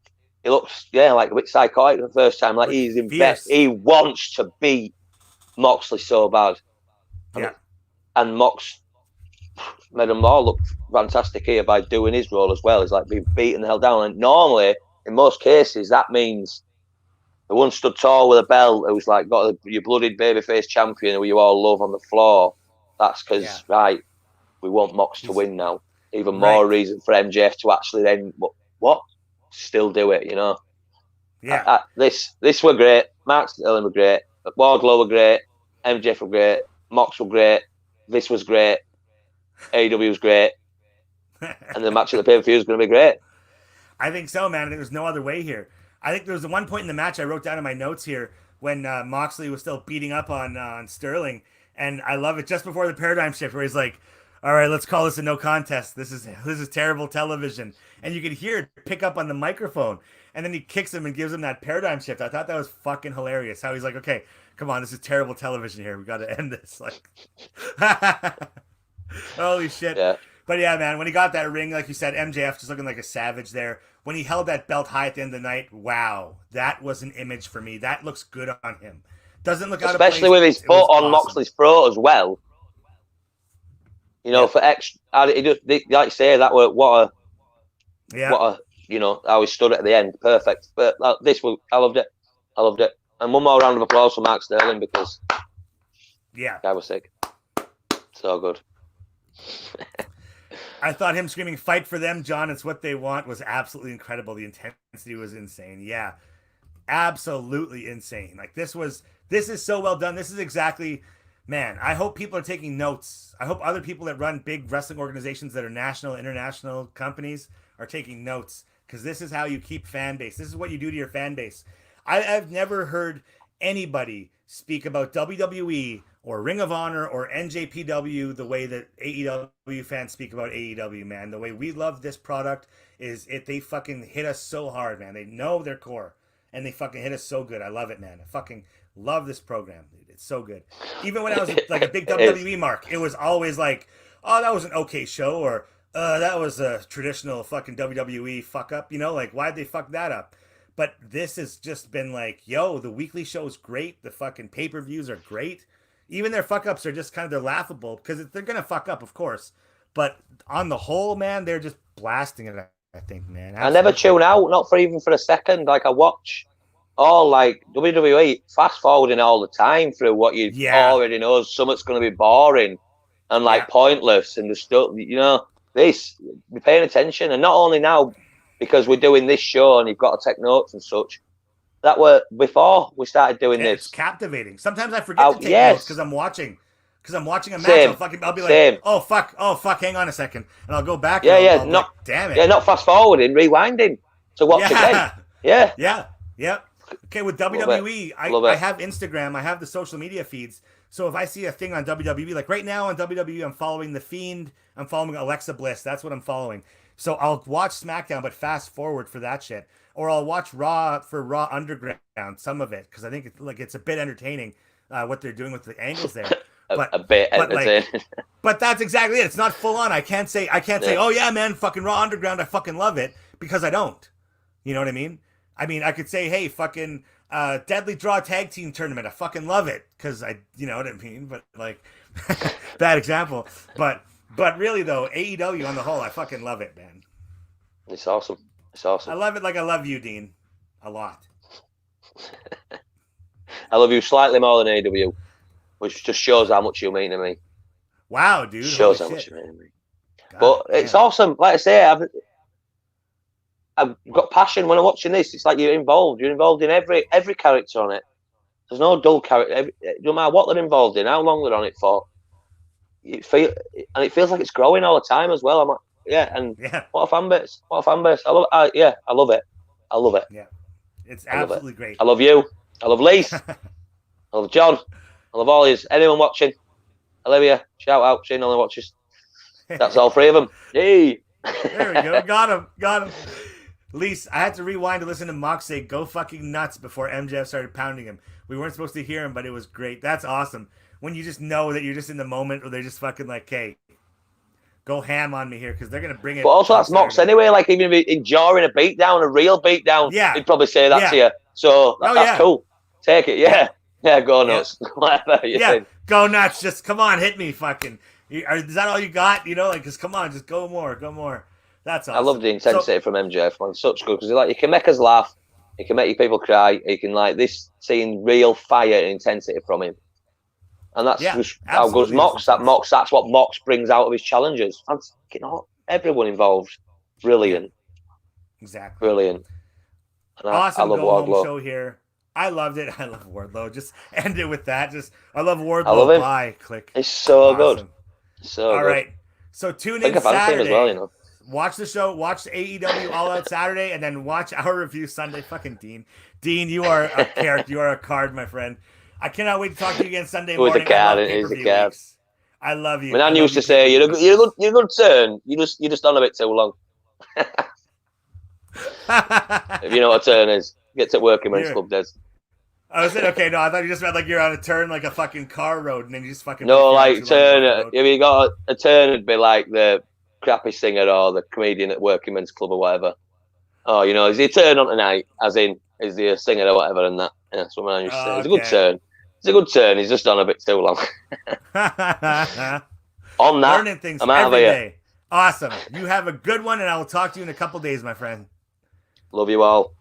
looks, like a bit psychotic the first time. Like he's in bed. He wants to beat Moxley so bad. Yeah, and Mox made them all look fantastic here by doing his role as well. He's like being beaten the hell down. And normally in most cases, that means the one stood tall with a belt who was like got your blooded babyface champion who you all love on the floor. That's because right, we want Mox to win now. Even more reason for MJF to actually then what still do it. You know. Yeah. This were great. Mark Sterling were great. Wardlow were great. MJF were great. Mox were great. This was great. AEW was great. And the match at the pay-per-view is going to be great. I think so, man. I think there's no other way here. I think there was one point in the match I wrote down in my notes here when Moxley was still beating up on Sterling, and I love it just before the paradigm shift where he's like, "All right, let's call this a no contest. This is terrible television," and you could hear it pick up on the microphone, and then he kicks him and gives him that paradigm shift. I thought that was fucking hilarious. How he's like, "Okay, come on, this is terrible television here. We got to end this." Like, holy shit. Yeah. But yeah, man, when he got that ring, like you said, MJF just looking like a savage there. When he held that belt high at the end of the night, wow, that was an image for me. That looks good on him. Doesn't look out of place. Especially with his foot on Moxley's throat as well. You know, for extra, he just, like you say, that were what a, you know, how he stood at the end, perfect. But I loved it. And one more round of applause for Mark Sterling because, guy was sick. So good. I thought him screaming "Fight for them, John, it's what they want" was absolutely incredible. The intensity was insane. Yeah, absolutely insane. Like this is so well done. This is exactly, man, I hope people are taking notes. I hope other people that run big wrestling organizations that are national, international companies are taking notes, because this is how you keep fan base. This is what you do to your fan base. I've never heard anybody speak about WWE or Ring of Honor or NJPW the way that AEW fans speak about AEW, man. The way we love this product is they fucking hit us so hard, man. They know their core, and they fucking hit us so good. I love it, man. I fucking love this program, dude. It's so good. Even when I was like a big WWE mark, it was always like, oh, that was an okay show, or that was a traditional fucking WWE fuck up, you know? Like, why'd they fuck that up? But this has just been like, yo, the weekly show is great. The fucking pay-per-views are great. Even their fuck-ups are just they're laughable, because they're going to fuck up, of course. But on the whole, man, they're just blasting it, I think, man. Absolutely. I never tune out, not for even for a second. Like, I watch all, like, WWE fast-forwarding all the time through what you already know. Something's going to be boring and, like, pointless. And the stuff, you know, be paying attention. And not only now, because we're doing this show and you've got to take notes and such, that were before we started doing this. It's captivating. Sometimes I forget to take notes because I'm watching a match. I'll be like, oh fuck, hang on a second, and I'll go back. Damn it. Yeah, not fast forwarding, rewinding to watch again. Yeah. Okay, with WWE, I have Instagram, I have the social media feeds. So if I see a thing on WWE, like right now on WWE, I'm following The Fiend, I'm following Alexa Bliss. That's what I'm following. So I'll watch SmackDown, but fast forward for that shit. Or I'll watch Raw for Raw Underground, some of it, because I think it's a bit entertaining what they're doing with the angles there. But a bit entertaining. But that's exactly it. It's not full on. I can't say, oh yeah, man, fucking Raw Underground, I fucking love it, because I don't. You know what I mean? I could say, hey, fucking Deadly Draw Tag Team Tournament, I fucking love it, because you know what I mean? But like, bad example. But really though, AEW on the whole, I fucking love it, man. It's awesome. I love it like I love you, Dean. A lot. I love you slightly more than AEW, which just shows how much you mean to me. Wow, dude. Shows how much you mean to me. But it's awesome. Like I say, I've got passion when I'm watching this. It's like you're involved. You're involved in every character on it. There's no dull character. No matter what they're involved in, how long they're on it for. It feels like it's growing all the time as well. I'm like, what a fan base! What a fan base! I love it. I love it. Yeah, it's absolutely great. I love you. I love Lise. I love John. I love all yous. Anyone watching? Olivia, shout out. She only watches. That's all three of them. Yay! There we go. Got him. Lise, I had to rewind to listen to Mox say "go fucking nuts" before MJF started pounding him. We weren't supposed to hear him, but it was great. That's awesome. When you just know that you're just in the moment, or they're just fucking like, "Hey, go ham on me here," because they're gonna bring it. But also, that's Mox anyway. Like, even if enduring a beatdown, a real beatdown, he'd probably say that to you. So that's cool. Take it. Yeah, go nuts. Whatever you think. Go nuts. Just come on, hit me, fucking. Is that all you got? You know, like, just come on, just go more. That's awesome. I love the intensity from MJF. Man, such good because like you can make us laugh, you can make you people cry, you can like this seeing real fire and intensity from him, and that's just how good Mox. That's what Mox brings out of his challengers. And everyone involved, brilliant, exactly, brilliant. And awesome. I love go Wardlow. home show here. I loved it. I love Wardlow. Just end it with that. I love Wardlow. I love him. Bye. Click. It's so awesome. good. So all good. right. So tune in Saturday. As well, you know. Watch the show. Watch AEW All Out Saturday, and then watch our review Sunday. Fucking Dean. Dean, you are a character. You are a card, my friend. I cannot wait to talk to you again Sunday morning. He's a card. He's a card. I love you. I mean, I used to say you're a good turn. You're just on a bit too long. If you know what a turn is, get to working men's club, Des. I was saying, okay, no, I thought you just meant like you're on a turn like a fucking car road, and then you just fucking. No, like turn. If you got a turn, it'd be like the crappy singer or the comedian at working men's club or whatever. Oh, you know, is he a turn on tonight? As in, is he a singer or whatever? And that. Yeah, that's what I used to say. It's a good turn. It's a good turn. He's just on a bit too long. On that, learning things I'm out every day. Awesome. You have a good one, and I will talk to you in a couple days, my friend. Love you all.